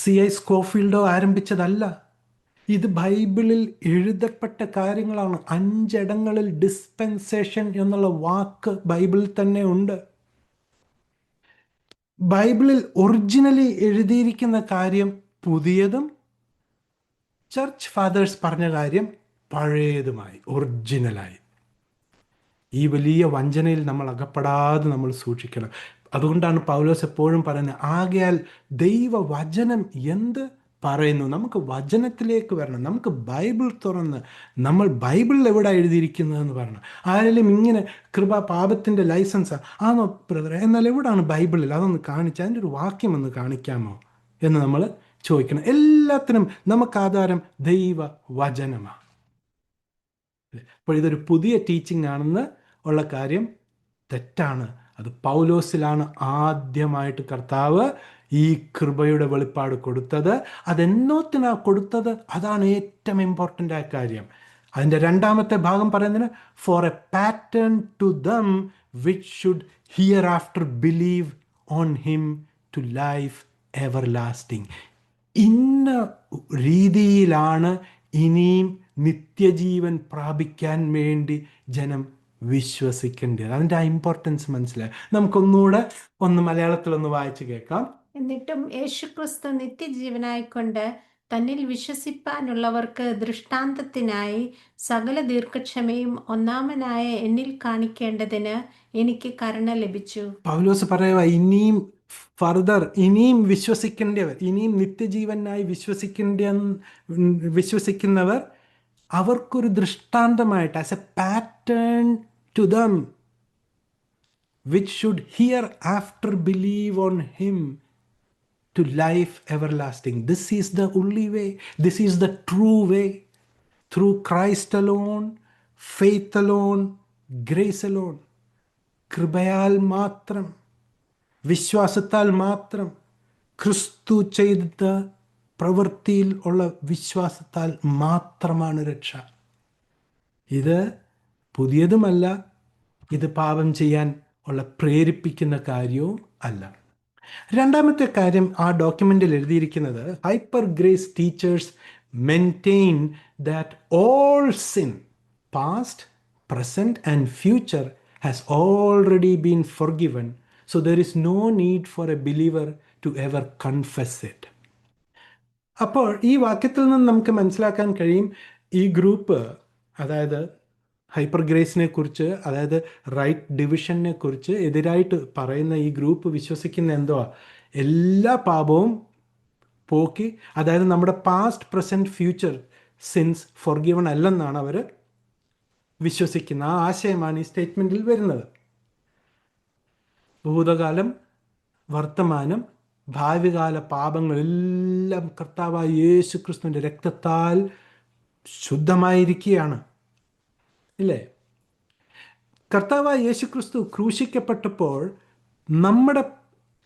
CI സ്കോഫീൽഡോ ആരംഭിച്ചതല്ല. ഇത് ബൈബിളിൽ എഴുതപ്പെട്ട കാര്യങ്ങളാണ്. 5 ഇടങ്ങളിൽ ഡിസ്പെൻസേഷൻ എന്നുള്ള വാക്ക് ബൈബിളിൽ തന്നെ ഉണ്ട്. ബൈബിളിൽ ഒറിജിനലി എഴുതിയിരിക്കുന്ന കാര്യം പുതിയതും ചർച്ച് ഫാദേഴ്സ് പറഞ്ഞ കാര്യം പഴയതുമായി ഒറിജിനലായി. ഈ വലിയ വഞ്ചനയിൽ നമ്മൾ അകപ്പെടാതെ നമ്മൾ സൂക്ഷിക്കണം. അതുകൊണ്ടാണ് പൗലോസ് എപ്പോഴും പറയുന്നത്, ആകയാൽ ദൈവവചനം എന്ത് പറയുന്നു, നമുക്ക് വചനത്തിലേക്ക് വരണം, നമുക്ക് ബൈബിൾ തുറന്ന് നമ്മൾ ബൈബിളിൽ എവിടെ എഴുതിയിരിക്കുന്നതെന്ന് പറഞ്ഞു. ആരെങ്കിലും ഇങ്ങനെ കൃപ പാപത്തിൻ്റെ ലൈസൻസ് ആണോ ബ്രദറെ, എന്നാൽ എവിടെയാണ് ബൈബിളിൽ, അതൊന്ന് കാണിച്ച് അതിൻ്റെ ഒരു വാക്യം ഒന്ന് കാണിക്കാമോ എന്ന് നമ്മൾ ചോദിക്കണം. എല്ലാത്തിനും നമുക്ക് ആധാരം ദൈവവചനമാണ്. അപ്പോൾ ഇതൊരു പുതിയ ടീച്ചിങ് ആണെന്ന് ഉള്ള കാര്യം തെറ്റാണ്. അത് പൗലോസിലാണ് ആദ്യമായിട്ട് കർത്താവ് ഈ കൃപയുടെ വെളിപ്പാട് കൊടുത്തത്. അതെന്നോത്തിനാ കൊടുത്തത്, അതാണ് ഏറ്റവും ഇമ്പോർട്ടൻ്റ് ആയ കാര്യം. അതിൻ്റെ 2ാമത്തെ ഭാഗം പറയുന്നതിന് for a pattern to them which should hereafter believe on him to life everlasting. ഇന്ന രീതിയിലാണ് ഇനിയും നിത്യജീവൻ പ്രാപിക്കാൻ വേണ്ടി ജനം വിശ്വസിക്കേണ്ടത്. അതിൻ്റെ ആ ഇമ്പോർട്ടൻസ് മനസ്സിലായി. നമുക്കൊന്നുകൂടെ മലയാളത്തിലൊന്ന് വായിച്ച് കേൾക്കാം. എന്നിട്ടും യേശുക്രിസ്തു നിത്യജീവനായിക്കൊണ്ട് തന്നിൽ വിശ്വസിപ്പാനുള്ളവർക്ക് ദൃഷ്ടാന്തത്തിനായി സകല ദീർഘക്ഷമയും ഒന്നാമനായ എന്നിൽ കാണിക്കേണ്ടതിന് എനിക്ക് കരുണ ലഭിച്ചു. പൗലോസ് പറയുക, ഇനിയും ഫർദർ, ഇനിയും വിശ്വസിക്കേണ്ടവർ, ഇനിയും നിത്യജീവനായി വിശ്വസിക്കുന്നവർ അവർക്കൊരു ദൃഷ്ടാന്തമായിട്ട് as a pattern to them which should hereafter believe on him to life everlasting. This is the only way. This is the true way. Through Christ alone, faith alone, grace alone. കൃപയാൽ മാത്രം, വിശ്വാസത്താൽ മാത്രം, ക്രിസ്തു ചെയ്ത പ്രവൃത്തിയിൽ ഉള്ള വിശ്വാസത്താൽ മാത്രമാണ് രക്ഷ. ഇത് പുതിയതുമല്ല, ഇത് പാപം ചെയ്യാൻ ഉള്ള പ്രേരിപ്പിക്കുന്ന കാര്യവും അല്ല. 2ാമത്തെ കാര്യം ആ ഡോക്യുമെന്റിൽ എഴുതിയിരിക്കുന്നത്, hyper grace teachers maintain that all sin past, present and future has already been forgiven, so there is no need for a believer to ever confess it. അപ്പോൾ ഈ വാക്യത്തിൽ നിന്ന് നമുക്ക് മനസ്സിലാക്കാൻ കഴിയും, ഈ ഗ്രൂപ്പ്, അതായത് ഹൈപ്പർ ഗ്രേസിനെ കുറിച്ച്, അതായത് റൈറ്റ് ഡിവിഷനെ കുറിച്ച് എതിരായിട്ട് പറയുന്ന ഈ ഗ്രൂപ്പ് വിശ്വസിക്കുന്ന എന്തോ, എല്ലാ പാപവും പോക്കി, അതായത് നമ്മുടെ പാസ്റ്റ് പ്രസൻറ്റ് ഫ്യൂച്ചർ സിൻസ് ഫോർഗിവൺ അല്ലെന്നാണ് അവർ വിശ്വസിക്കുന്ന ആ ആശയമാണ് ഈ സ്റ്റേറ്റ്മെൻറ്റിൽ വരുന്നത്. ഭൂതകാലം, വർത്തമാനം, ഭാവികാല പാപങ്ങളെല്ലാം കർത്താവായ യേശു ക്രിസ്തുവിൻ്റെ രക്തത്താൽ ശുദ്ധമായിരിക്കുകയാണ്, ഇല്ലേ? കർത്താവായ യേശു ക്രിസ്തു ക്രൂശിക്കപ്പെട്ടപ്പോൾ നമ്മുടെ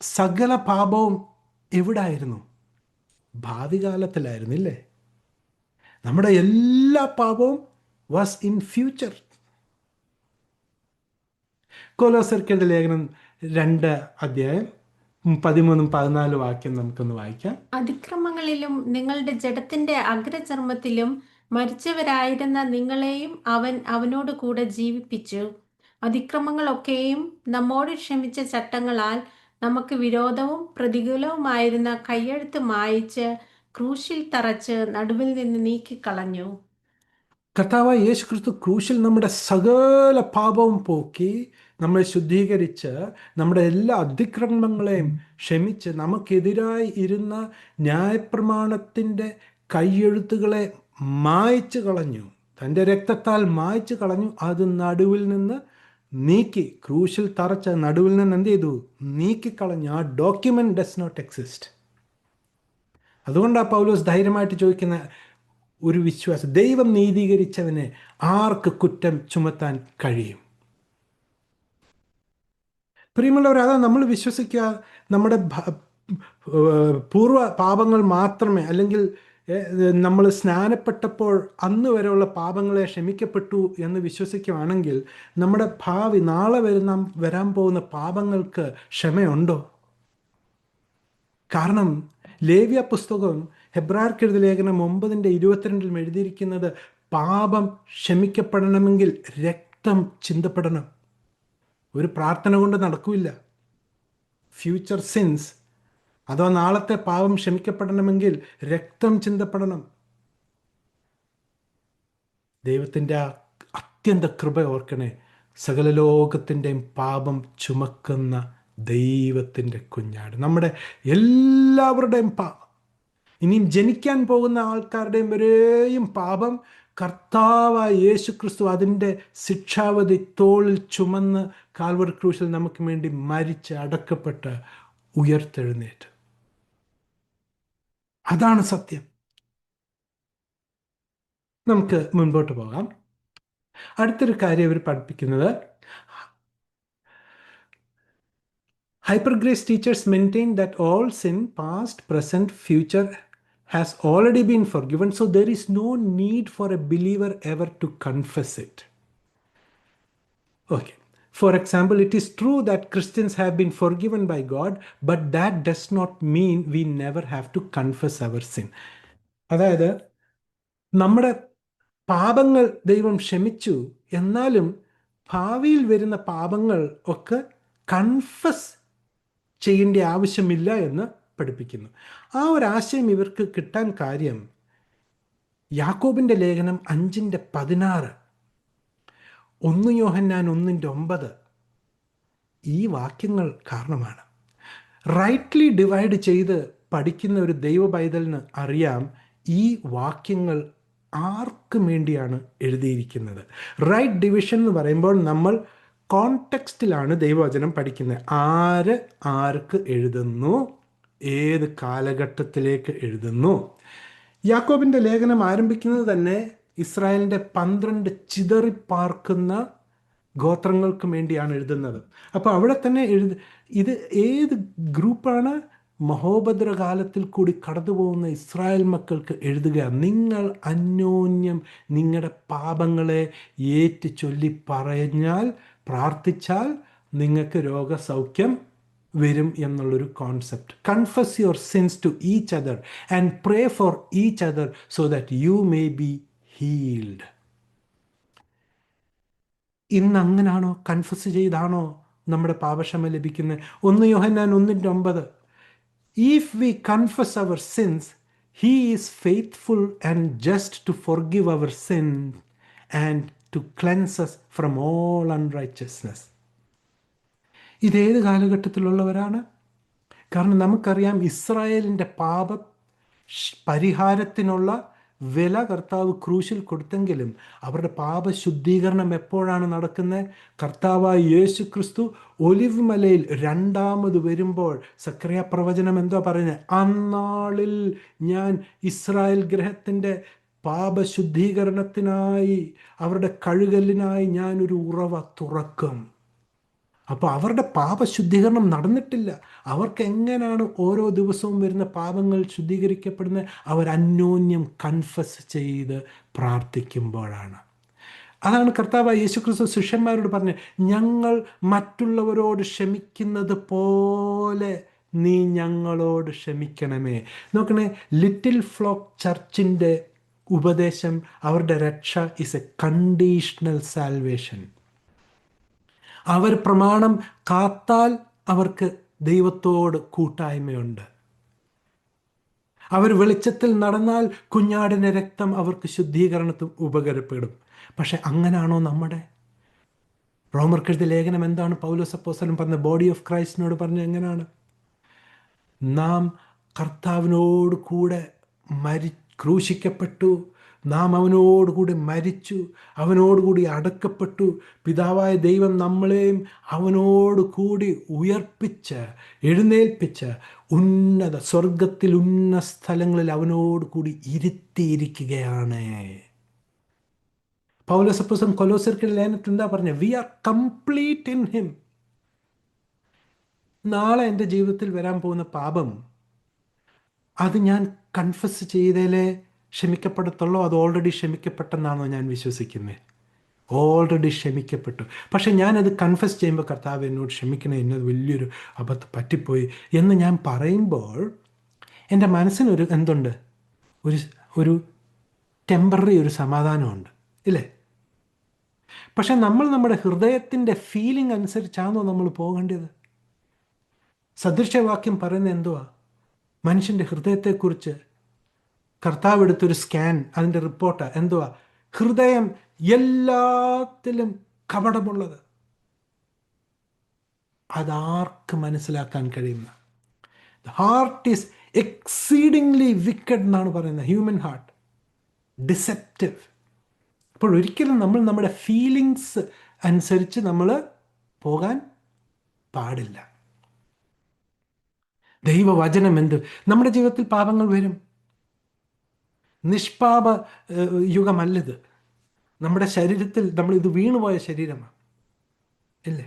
സകല പാപവും എവിടായിരുന്നു? ഭാവി കാലത്തിലായിരുന്നു, ഇല്ലേ? നമ്മുടെ എല്ലാ പാപവും വാസ് ഇൻ ഫ്യൂച്ചർ. കൊലോസ്യർക്കെഴുതിയ ലേഖനം 2:13-14 വാക്യം നമുക്കൊന്ന് വായിക്കാം. അതിക്രമങ്ങളിലും നിങ്ങളുടെ ജഡത്തിന്റെ അഗ്രചർമ്മത്തിലും മരിച്ചവരായിരുന്ന നിങ്ങളെയും അവൻ അവനോട് കൂടെ ജീവിപ്പിച്ചു. അതിക്രമങ്ങളൊക്കെയും നമ്മോട് ക്ഷമിച്ച ചട്ടങ്ങളാൽ നമുക്ക് വിരോധവും പ്രതികൂലവുമായിരുന്ന കയ്യെഴുത്ത് മായിച്ച് ക്രൂശിൽ തറച്ച് നടുവിൽ നിന്ന് നീക്കിക്കളഞ്ഞു. കർത്താവായ യേശു ക്രിസ്തു ക്രൂശിൽ നമ്മുടെ സകല പാപവും പോക്കി നമ്മളെ ശുദ്ധീകരിച്ച് നമ്മുടെ എല്ലാ അതിക്രമങ്ങളെയും ക്ഷമിച്ച് നമുക്കെതിരായി ഇരുന്ന ന്യായപ്രമാണത്തിൻ്റെ കയ്യെഴുത്തുകളെ മായ്ച്ചു കളഞ്ഞു. തൻ്റെ രക്തത്താൽ മായ്ച്ചു കളഞ്ഞു. അത് നടുവിൽ നിന്ന് നീക്കി, ക്രൂശിൽ തറച്ച നടുവിൽ നിന്ന് എന്ത് ചെയ്തു? നീക്കിക്കളഞ്ഞു. ആ ഡോക്യുമെന്റ് ഡസ് നോട്ട് എക്സിസ്റ്റ്. അതുകൊണ്ടാണ് പൗലോസ് ധൈര്യമായിട്ട് ചോദിക്കുന്ന ഒരു വിശ്വാസം, ദൈവം നീതീകരിച്ചവനെ ആർക്ക് കുറ്റം ചുമത്താൻ കഴിയും? പ്രിയമുള്ളവർ, അതാ നമ്മൾ വിശ്വസിക്കുക. നമ്മുടെ പൂർവ്വ പാപങ്ങൾ മാത്രമേ, അല്ലെങ്കിൽ നമ്മൾ സ്നാനപ്പെട്ടപ്പോൾ അന്ന് വരെയുള്ള പാപങ്ങളെ ക്ഷമിക്കപ്പെട്ടു എന്ന് വിശ്വസിക്കുകയാണെങ്കിൽ നമ്മുടെ ഭാവി നാളെ വരാൻ പോകുന്ന പാപങ്ങൾക്ക് ക്ഷമയുണ്ടോ? കാരണം ലേവ്യ പുസ്തകം ഹെബ്രായർക്കെഴുതിയ ലേഖനം 9:22 എഴുതിയിരിക്കുന്നത്, പാപം ക്ഷമിക്കപ്പെടണമെങ്കിൽ രക്തം ചിന്തപ്പെടണം. ഒരു പ്രാർത്ഥന കൊണ്ട് നടക്കില്ല. ഫ്യൂച്ചർ സിൻസ് അഥവാ നാളത്തെ പാപം ക്ഷമിക്കപ്പെടണമെങ്കിൽ രക്തം ചിന്തപ്പെടണം. ദൈവത്തിൻ്റെ അത്യന്ത കൃപ ഓർക്കണേ. സകല ലോകത്തിൻ്റെയും പാപം ചുമക്കുന്ന ദൈവത്തിൻ്റെ കുഞ്ഞാട്, നമ്മുടെ എല്ലാവരുടെയും പാപം, ഇനിയും ജനിക്കാൻ പോകുന്ന ആൾക്കാരുടെയും വരെയും പാപം കർത്താവായ യേശു ക്രിസ്തു അതിൻ്റെ ശിക്ഷാവധി തോളിൽ ചുമന്ന് കാൽവറി ക്രൂശിൽ നമുക്ക് വേണ്ടി മരിച്ച് അടക്കപ്പെട്ട് ഉയർത്തെഴുന്നേറ്റ്. അതാണ് സത്യം. നമുക്ക് മുൻപോട്ട് പോകാം. അടുത്തൊരു കാര്യം ഇവർ പഠിപ്പിക്കുന്നത്, Hypergrace teachers maintain that all sin, past, present, future, has already been forgiven, so there is no need for a believer ever to confess it. Okay. For example, it is true that Christians have been forgiven by God, but that does not mean we never have to confess our sin. അതായത് നമ്മുടെ പാപങ്ങൾ ദൈവം ക്ഷമിച്ചു, എന്നാലും ഭാവിയിൽ വരുന്ന പാപങ്ങൾ ഒക്കെ കൺഫസ് ചെയ്യേണ്ട ആവശ്യമില്ല എന്ന് പഠിപ്പിക്കുന്നു. ആ ഒരു ആശയം ഇവർക്ക് കിട്ടാൻ കാര്യം യാക്കോബിൻ്റെ ലേഖനം 5:16, 1 യോഹന്നാൻ 1:9 ഈ വാക്യങ്ങൾ കാരണമാണ്. റൈറ്റ്ലി ഡിവൈഡ് ചെയ്ത് പഠിക്കുന്ന ഒരു ദൈവ പൈതലിന് അറിയാം ഈ വാക്യങ്ങൾ ആർക്കും വേണ്ടിയാണ് എഴുതിയിരിക്കുന്നത്. റൈറ്റ് ഡിവിഷൻ എന്ന് പറയുമ്പോൾ നമ്മൾ കോണ്ടെക്സ്റ്റിലാണ് ദൈവവചനം പഠിക്കുന്നത്. ആർക്ക് എഴുതുന്നു, ഏത് കാലഘട്ടത്തിലേക്ക് എഴുതുന്നു. യാക്കോബിൻ്റെ ലേഖനം ആരംഭിക്കുന്നത് തന്നെ ഇസ്രായേലിൻ്റെ 12 ചിതറിപ്പാർക്കുന്ന ഗോത്രങ്ങൾക്കും വേണ്ടിയാണ് എഴുതുന്നത്. അപ്പോൾ അവിടെ തന്നെ ഇത് ഏത് ഗ്രൂപ്പാണ്? മഹോപദ്രകാലത്തിൽ കൂടി കടന്നു പോകുന്ന ഇസ്രായേൽ മക്കൾക്ക് എഴുതുക. നിങ്ങൾ അന്യോന്യം നിങ്ങളുടെ പാപങ്ങളെ ഏറ്റു ചൊല്ലി പറഞ്ഞാൽ, പ്രാർത്ഥിച്ചാൽ നിങ്ങൾക്ക് രോഗസൗഖ്യം വരും എന്നുള്ളൊരു concept. Confess your since two each other and pray for each other so that you may be healed. ഇന്ന് അങ്ങനാണോ? കൺഫസ് ചെയ്താണോ നമ്മുടെ പാപക്ഷമ ലഭിക്കുന്നത്? 1 യോഹന്നാൻ 1:9, if we confess our sins, he is faithful and just to forgive our sin and to cleanse us from all unrighteousness. ഇതേത് കാലഘട്ടത്തിലുള്ളവരാണ്? കാരണം നമുക്കറിയാം ഇസ്രായേലിൻ്റെ പാപ പരിഹാരത്തിനുള്ള വില കർത്താവ് ക്രൂശിൽ കൊടുത്തെങ്കിലും അവരുടെ പാപശുദ്ധീകരണം എപ്പോഴാണ് നടക്കുന്നത്? കർത്താവായ യേശു ക്രിസ്തു ഒലിവ് മലയിൽ രണ്ടാമത് വരുമ്പോൾ സക്കറിയ പ്രവചനം എന്തോ പറയുന്നത്? അന്നാളിൽ ഞാൻ ഇസ്രായേൽ ഗൃഹത്തിൻ്റെ പാപശുദ്ധീകരണത്തിനായി, അവരുടെ കഴുകലിനായി ഞാനൊരു ഉറവ തുറക്കും. അപ്പോൾ അവരുടെ പാപശുദ്ധീകരണം നടന്നിട്ടില്ല. അവർക്ക് എങ്ങനെയാണ് ഓരോ ദിവസവും വരുന്ന പാപങ്ങൾ ശുദ്ധീകരിക്കപ്പെടുന്നത്? അവർ അന്യോന്യം കൺഫസ് ചെയ്ത് പ്രാർത്ഥിക്കുമ്പോഴാണ്. അതാണ് കർത്താവായ യേശു ക്രിസ്തു ശിഷ്യന്മാരോട് പറഞ്ഞത്, ഞങ്ങൾ മറ്റുള്ളവരോട് ക്ഷമിക്കുന്നത് പോലെ നീ ഞങ്ങളോട് ക്ഷമിക്കണമേ. നോക്കണേ, ലിറ്റിൽ ഫ്ലോക്ക് ചർച്ചിൻ്റെ ഉപദേശം, അവരുടെ രക്ഷ ഇസ് എ കണ്ടീഷണൽ സാൽവേഷൻ. അവർ പ്രമാണം കാത്താൽ അവർക്ക് ദൈവത്തോട് കൂട്ടായ്മയുണ്ട്. അവർ വെളിച്ചത്തിൽ നടന്നാൽ കുഞ്ഞാടിൻ്റെ രക്തം അവർക്ക് ശുദ്ധീകരണത്തിന് ഉപകാരപ്പെടും. പക്ഷെ അങ്ങനാണോ നമ്മുടെ? റോമർക്കെഴുതിയ ലേഖനം എന്താണ് പൗലോസ് അപ്പോസ്തലൻ പറഞ്ഞ ബോഡി ഓഫ് ക്രൈസ്റ്റിനോട് പറഞ്ഞ എങ്ങനെയാണ്? നാം കർത്താവിനോട് കൂടെ ക്രൂശിക്കപ്പെട്ടു, നാം അവനോടുകൂടി മരിച്ചു, അവനോടുകൂടി അടക്കപ്പെട്ടു. പിതാവായ ദൈവം നമ്മളെയും അവനോട് കൂടി ഉയർപ്പിച്ച് എഴുന്നേൽപ്പിച്ച് സ്വർഗത്തിൽ ഉന്നത സ്ഥലങ്ങളിൽ അവനോട് കൂടി ഇരുത്തിയിരിക്കുകയാണ്. പൗലോസ് അപ്പോസ്തലൻ കൊലോസ്യർക്കെഴുതിയ ലേഖനത്തിൽ എന്താ പറഞ്ഞത്? We are complete in him. നാളെ എൻ്റെ ജീവിതത്തിൽ വരാൻ പോകുന്ന പാപം അത് ഞാൻ കൺഫസ് ചെയ്തേലേ ക്ഷമിക്കപ്പെടത്തുള്ളൂ? അത് ഓൾറെഡി ക്ഷമിക്കപ്പെട്ടെന്നാണോ ഞാൻ വിശ്വസിക്കുന്നത്? ഓൾറെഡി ക്ഷമിക്കപ്പെട്ടു. പക്ഷെ ഞാനത് കൺഫസ് ചെയ്യുമ്പോൾ കർത്താവ് എന്നോട് ക്ഷമിക്കണേ, എന്നത് വലിയൊരു അബദ്ധം പറ്റിപ്പോയി എന്ന് ഞാൻ പറയുമ്പോൾ എൻ്റെ മനസ്സിനൊരു എന്തുണ്ട്? ഒരു ടെമ്പററി ഒരു സമാധാനമുണ്ട്, ഇല്ലേ? പക്ഷെ നമ്മൾ നമ്മുടെ ഹൃദയത്തിൻ്റെ ഫീലിംഗ് അനുസരിച്ചാണോ നമ്മൾ പോകേണ്ടത്? സദൃശവാക്യം പറയുന്നത് എന്തുവാ? മനുഷ്യൻ്റെ ഹൃദയത്തെക്കുറിച്ച് കർത്താവ് എടുത്തൊരു സ്കാൻ, അതിൻ്റെ റിപ്പോർട്ട് എന്തുവാ? ഹൃദയം എല്ലാത്തിലും കപടമുള്ളത്. അതാർക്ക് മനസ്സിലാക്കാൻ കഴിയുന്ന? The heart is exceedingly wicked എന്നാണ് പറയുന്നത്. Human heart deceptive. അപ്പോൾ ഒരിക്കലും നമ്മൾ നമ്മുടെ ഫീലിങ്സ് അനുസരിച്ച് നമ്മൾ പോകാൻ പാടില്ല. ദൈവവചനം എന്ത്? നമ്മുടെ ജീവിതത്തിൽ പാപങ്ങൾ വരും. നിഷ്പാപ യുഗമല്ലത്. നമ്മുടെ ശരീരത്തിൽ ഇത് വീണുപോയ ശരീരമാണ്, ഇല്ലേ?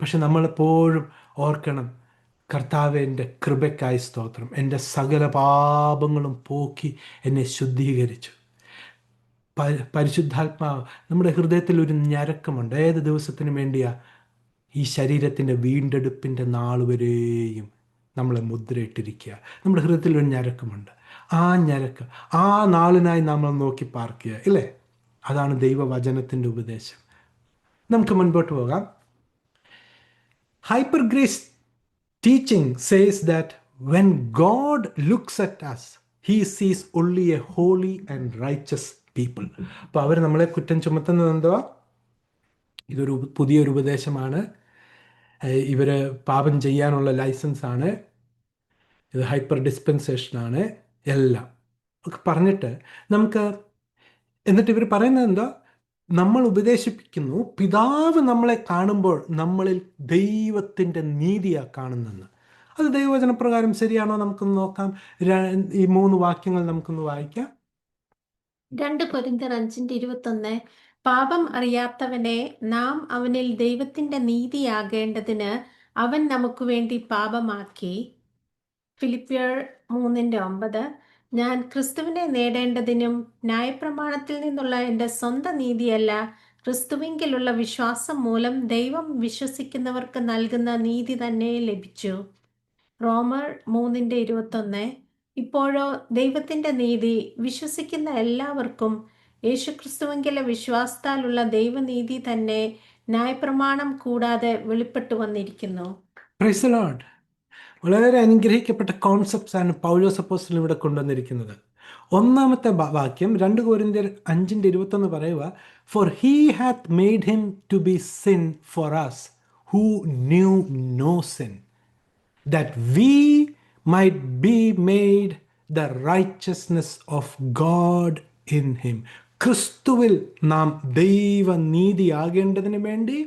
പക്ഷെ നമ്മളെപ്പോഴും ഓർക്കണം, കർത്താവേ, എൻ്റെ കൃപയ്ക്കായി സ്തോത്രം. എൻ്റെ സകല പാപങ്ങളും പോക്കി എന്നെ ശുദ്ധീകരിച്ചു. പരിശുദ്ധാത്മാവ് നമ്മുടെ ഹൃദയത്തിൽ ഒരു ഞരക്കമുണ്ട്. ഏത് ദിവസത്തിന് വേണ്ടിയാ? ഈ ശരീരത്തിൻ്റെ വീണ്ടെടുപ്പിൻ്റെ നാൾ വരെയും നമ്മളെ മുദ്രയിട്ടിരിക്കുക. നമ്മുടെ ഹൃദയത്തിൽ ഒരു ഞരക്കമുണ്ട്. ആ ഞരക്ക്, ആ നാളിനായി നമ്മൾ നോക്കി പാർക്കുക, ഇല്ലേ? അതാണ് ദൈവവചനത്തിൻ്റെ ഉപദേശം. നമുക്ക് മുൻപോട്ട് പോകാം. Hyper grace teaching says that when God looks at us, he sees only a holy and righteous people. അപ്പോൾ അവർ നമ്മളെ കുറ്റം ചുമത്തുന്നത് എന്തുവാ? ഇതൊരു പുതിയൊരു ഉപദേശമാണ്. ഇവർ പാപം ചെയ്യാനുള്ള ലൈസൻസാണ്. ഇത് ഹൈപ്പർ ഡിസ്പെൻസേഷനാണ്. എല്ലാം ഒക്കെ പറഞ്ഞിട്ട് എന്നിട്ട് ഇവർ പറയുന്നത് എന്താ? നമ്മൾ ഉപദേശിപ്പിക്കുന്നു, പിതാവ് നമ്മളെ കാണുമ്പോൾ നമ്മളിൽ ദൈവത്തിൻ്റെ നീതിയാണ് കാണുന്നതെന്ന്. അത് ദൈവവചനപ്രകാരം ശരിയാണോ? നമുക്കൊന്ന് നോക്കാം. ഈ 3 വാക്യങ്ങൾ നമുക്കൊന്ന് വായിക്കാം. 2 കൊരിന്ത്യർ 5:21. പാപം അറിയാത്തവനെ നാം അവനിൽ ദൈവത്തിന്റെ നീതിയാകേണ്ടതിന് അവൻ നമുക്ക് വേണ്ടി പാപമാക്കി. ഫിലിപ്പിയർ 3:9. ഞാൻ ക്രിസ്തുവിനെ നേടേണ്ടതിനും ന്യായപ്രമാണത്തിൽ നിന്നുള്ള എൻ്റെ സ്വന്തം നീതിയല്ല, ക്രിസ്തുവിങ്കിലുള്ള വിശ്വാസം മൂലം ദൈവം വിശ്വസിക്കുന്നവർക്ക് നൽകുന്ന നീതി തന്നെ ലഭിച്ചു. റോമർ 3:21. ഇപ്പോഴോ ദൈവത്തിന്റെ നീതി വിശ്വസിക്കുന്ന എല്ലാവർക്കും യേശുക്രിസ്തുവിങ്കിലെ വിശ്വാസത്താലുള്ള ദൈവനീതി തന്നെ ന്യായപ്രമാണം കൂടാതെ വെളിപ്പെട്ടു വന്നിരിക്കുന്നു. Praise the Lord. വളരെ അനുഗ്രഹിക്കപ്പെട്ട കോൺസെപ്റ്റ്സ് ആണ് പൗലോസ് അപ്പോസ്തലൻ ഇവിടെ കൊണ്ടുവന്നിരിക്കുന്നത്. ഒന്നാമത്തെ വാക്യം 2 കൊരിന്ത്യർ 5:21 പറയുക, for he hath made him to be sin for us who knew no sin, that we might be made the righteousness of God in him. ക്രിസ്തുവിൽ നാം ദൈവനീതിയാകേണ്ടതിന് വേണ്ടി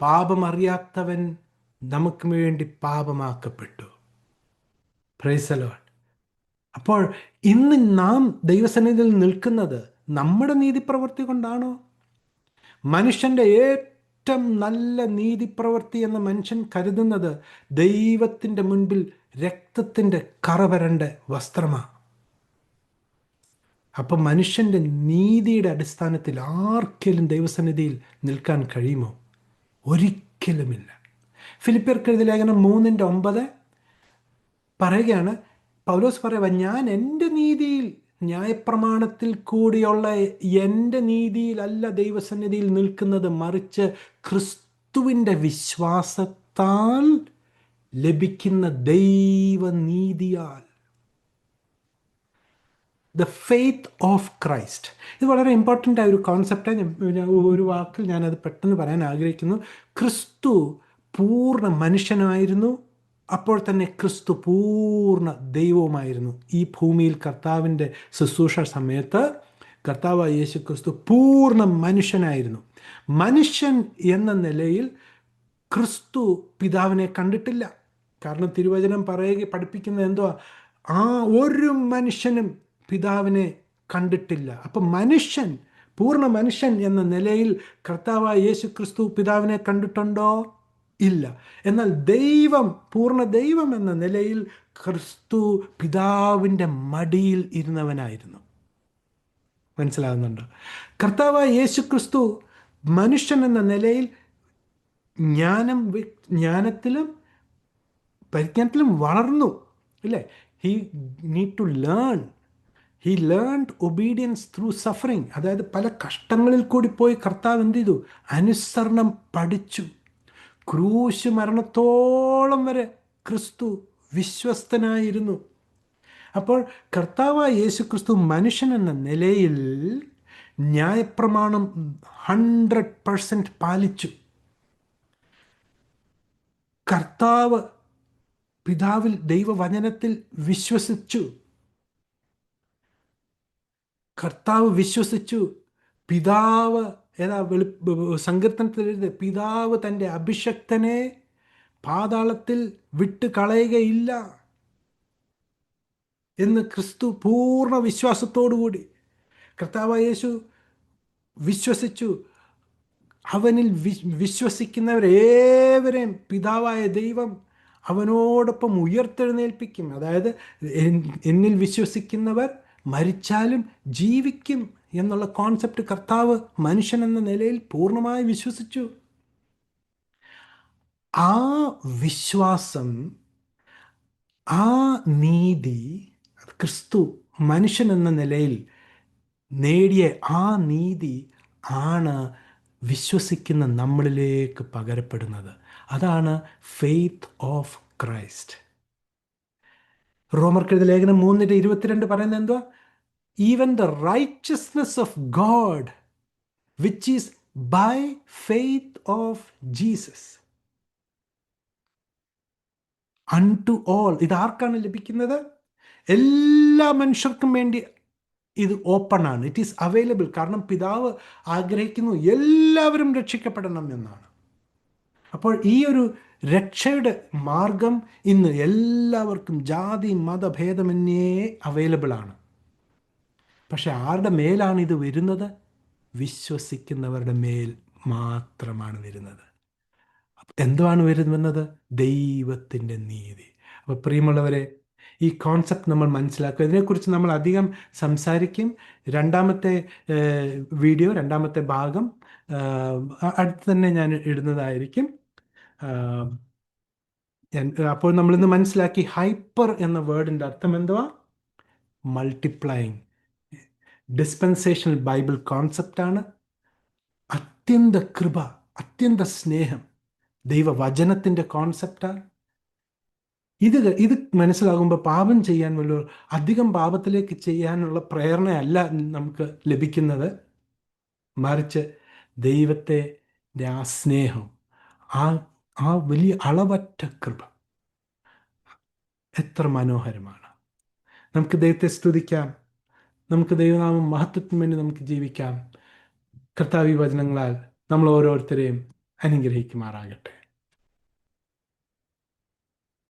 പാപമറിയാത്തവൻ നമുക്ക് വേണ്ടി പാപമാക്കപ്പെട്ടു. Praise the Lord. അപ്പോൾ ഇന്ന് നാം ദൈവസന്നിധിയിൽ നിൽക്കുന്നത് നമ്മുടെ നീതിപ്രവൃത്തി കൊണ്ടാണോ? മനുഷ്യൻ്റെ ഏറ്റവും നല്ല നീതിപ്രവൃത്തി എന്ന മനുഷ്യൻ കരുതുന്നത് ദൈവത്തിൻ്റെ മുൻപിൽ രക്തത്തിൻ്റെ കറവരണ്ട വസ്ത്രമാണ്. അപ്പം മനുഷ്യൻ്റെ നീതിയുടെ അടിസ്ഥാനത്തിൽ ആർക്കെങ്കിലും ദൈവസന്നിധിയിൽ നിൽക്കാൻ കഴിയുമോ? ഒരിക്കലുമില്ല. ഫിലിപ്പിയർക്കെഴുതിയ ലേഖനം 3:9 പറയുകയാണ്, പൗലോസ് പറയുക, ഞാൻ എൻ്റെ നീതിയിൽ ന്യായപ്രമാണത്തിൽ കൂടിയുള്ള എൻ്റെ നീതിയിലല്ല ദൈവസന്നിധിയിൽ നിൽക്കുന്നത്, മറിച്ച് ക്രിസ്തുവിൻ്റെ വിശ്വാസത്താൽ ലഭിക്കുന്ന ദൈവനീതിയാൽ. The faith of Christ. ഇത് വളരെ ഇമ്പോർട്ടൻ്റ് ആയ ഒരു കോൺസെപ്റ്റാണ്. ഒരു വാക്കിൽ ഞാനത് പെട്ടെന്ന് പറയാൻ ആഗ്രഹിക്കുന്നു. ക്രിസ്തു പൂർണ്ണ മനുഷ്യനായിരുന്നു, അപ്പോൾ തന്നെ ക്രിസ്തു പൂർണ്ണ ദൈവവുമായിരുന്നു. ഈ ഭൂമിയിൽ കർത്താവിൻ്റെ ശുശ്രൂഷ സമയത്ത് കർത്താവായ യേശു ക്രിസ്തു പൂർണ്ണ മനുഷ്യനായിരുന്നു. മനുഷ്യൻ എന്ന നിലയിൽ ക്രിസ്തു പിതാവിനെ കണ്ടിട്ടില്ല. കാരണം തിരുവചനം പഠിപ്പിക്കുന്നത് എന്തുവാ? ഒരു മനുഷ്യനും പിതാവിനെ കണ്ടിട്ടില്ല. അപ്പം മനുഷ്യൻ, പൂർണ്ണ മനുഷ്യൻ എന്ന നിലയിൽ കർത്താവായ യേശു ക്രിസ്തു പിതാവിനെ കണ്ടിട്ടുണ്ടോ? ഇല്ല. എന്നാൽ ദൈവം, പൂർണ്ണ ദൈവം എന്ന നിലയിൽ ക്രിസ്തു പിതാവിൻ്റെ മടിയിൽ ഇരുന്നവനായിരുന്നു. മനസ്സിലാകുന്നുണ്ടോ? കർത്താവായ യേശു ക്രിസ്തു മനുഷ്യൻ എന്ന നിലയിൽ ജ്ഞാനത്തിലും പരിജ്ഞാനത്തിലും വളർന്നു, ഇല്ലേ? He need to learn. He learned obedience through suffering. അതായത് പല കഷ്ടങ്ങളിൽ കൂടി പോയി കർത്താവ് എന്ത് ചെയ്തു? അനുസരണം പഠിച്ചു. ക്രൂശ് മരണത്തോളം വരെ ക്രിസ്തു വിശ്വസ്തനായിരുന്നു. അപ്പോൾ കർത്താവായ യേശു ക്രിസ്തു മനുഷ്യൻ എന്ന നിലയിൽ ന്യായപ്രമാണം 100% പാലിച്ചു. കർത്താവ് പിതാവിൽ, ദൈവവചനത്തിൽ വിശ്വസിച്ചു. കർത്താവ് വിശ്വസിച്ചു. പിതാവ് സങ്കീർത്തനത്തിൽ എഴുതി, പിതാവ് തൻ്റെ അഭിഷക്തനെ പാതാളത്തിൽ വിട്ട് കളയുകയില്ല എന്ന് ക്രിസ്തു പൂർണ്ണ വിശ്വാസത്തോടുകൂടി കർത്താവായ യേശു വിശ്വസിച്ചു. അവനിൽ വിശ്വസിക്കുന്നവരേവരെയും പിതാവായ ദൈവം അവനോടൊപ്പം ഉയർത്തെഴുന്നേൽപ്പിക്കും. അതായത് എന്നിൽ വിശ്വസിക്കുന്നവർ മരിച്ചാലും ജീവിക്കും എന്നുള്ള കോൺസെപ്റ്റ് കർത്താവ് മനുഷ്യൻ എന്ന നിലയിൽ പൂർണ്ണമായി വിശ്വസിച്ചു. ആ വിശ്വാസം, ആ നീതി, ക്രിസ്തു മനുഷ്യൻ എന്ന നിലയിൽ നേടിയ ആ നീതി ആണ് വിശ്വസിക്കുന്ന നമ്മളിലേക്ക് പകരപ്പെടുന്നത്. അതാണ് ഫെയ്ത്ത് ഓഫ് ക്രൈസ്റ്റ്. റോമർക്കെഴുതിയ ലേഖനം 3:22 പറയുന്നത് എന്തുവാ? Even the righteousness of God which is by faith of Jesus unto all. ഇത് ആർക്കാണ് ലഭിക്കുന്നത്? എല്ലാ മനുഷ്യർക്കും വേണ്ടി ഇത് ഓപ്പൺ ആണ്. It is available. കാരണം പിതാവ് ആഗ്രഹിക്കുന്നു എല്ലാവരും രക്ഷിക്കപ്പെടണം എന്നാണ്. അപ്പോൾ ഈ ഒരു രക്ഷയുടെ മാർഗം ഇന്ന് എല്ലാവർക്കും ജാതി മതഭേദമന്യേ അവൈലബിൾ ആണ്. പക്ഷെ ആരുടെ മേലാണ് ഇത് വരുന്നത്? വിശ്വസിക്കുന്നവരുടെ മേൽ മാത്രമാണ് വരുന്നത്. എന്തുവാണ് വരുന്നത്? ദൈവത്തിൻ്റെ നീതി. അപ്പോൾ പ്രിയമുള്ളവരെ, ഈ കോൺസെപ്റ്റ് നമ്മൾ മനസ്സിലാക്കുക. ഇതിനെക്കുറിച്ച് നമ്മൾ അധികം സംസാരിക്കും. രണ്ടാമത്തെ വീഡിയോ, രണ്ടാമത്തെ ഭാഗം അടുത്ത് തന്നെ ഞാൻ ഇടുന്നതായിരിക്കും. അപ്പോൾ നമ്മളിന്ന് മനസ്സിലാക്കി ഹൈപ്പർ എന്ന വേർഡിൻ്റെ അർത്ഥം എന്തുവാ? മൾട്ടിപ്ലൈങ്. ഡിസ്പെൻസേഷണൽ ബൈബിൾ കോൺസെപ്റ്റാണ്. അത്യന്ത കൃപ, അത്യന്ത സ്നേഹം ദൈവവചനത്തിൻ്റെ കോൺസെപ്റ്റാണ്. ഇത് മനസ്സിലാകുമ്പോൾ പാപം ചെയ്യാൻ അധികം പാപത്തിലേക്ക് ചെയ്യാനുള്ള പ്രേരണയല്ല നമുക്ക് ലഭിക്കുന്നത്, മറിച്ച് ദൈവത്തെ ആ സ്നേഹം, ആ വലിയ അളവറ്റ കൃപ എത്ര മനോഹരമാണ്. നമുക്ക് ദൈവത്തെ സ്തുതിക്കാം. നമുക്ക് ദൈവനാമം മഹത്വത്തിന് വേണ്ടി നമുക്ക് ജീവിക്കാം. കർത്താവി വചനങ്ങളാൽ നമ്മൾ ഓരോരുത്തരെയും അനുഗ്രഹിക്കുമാറാകട്ടെ.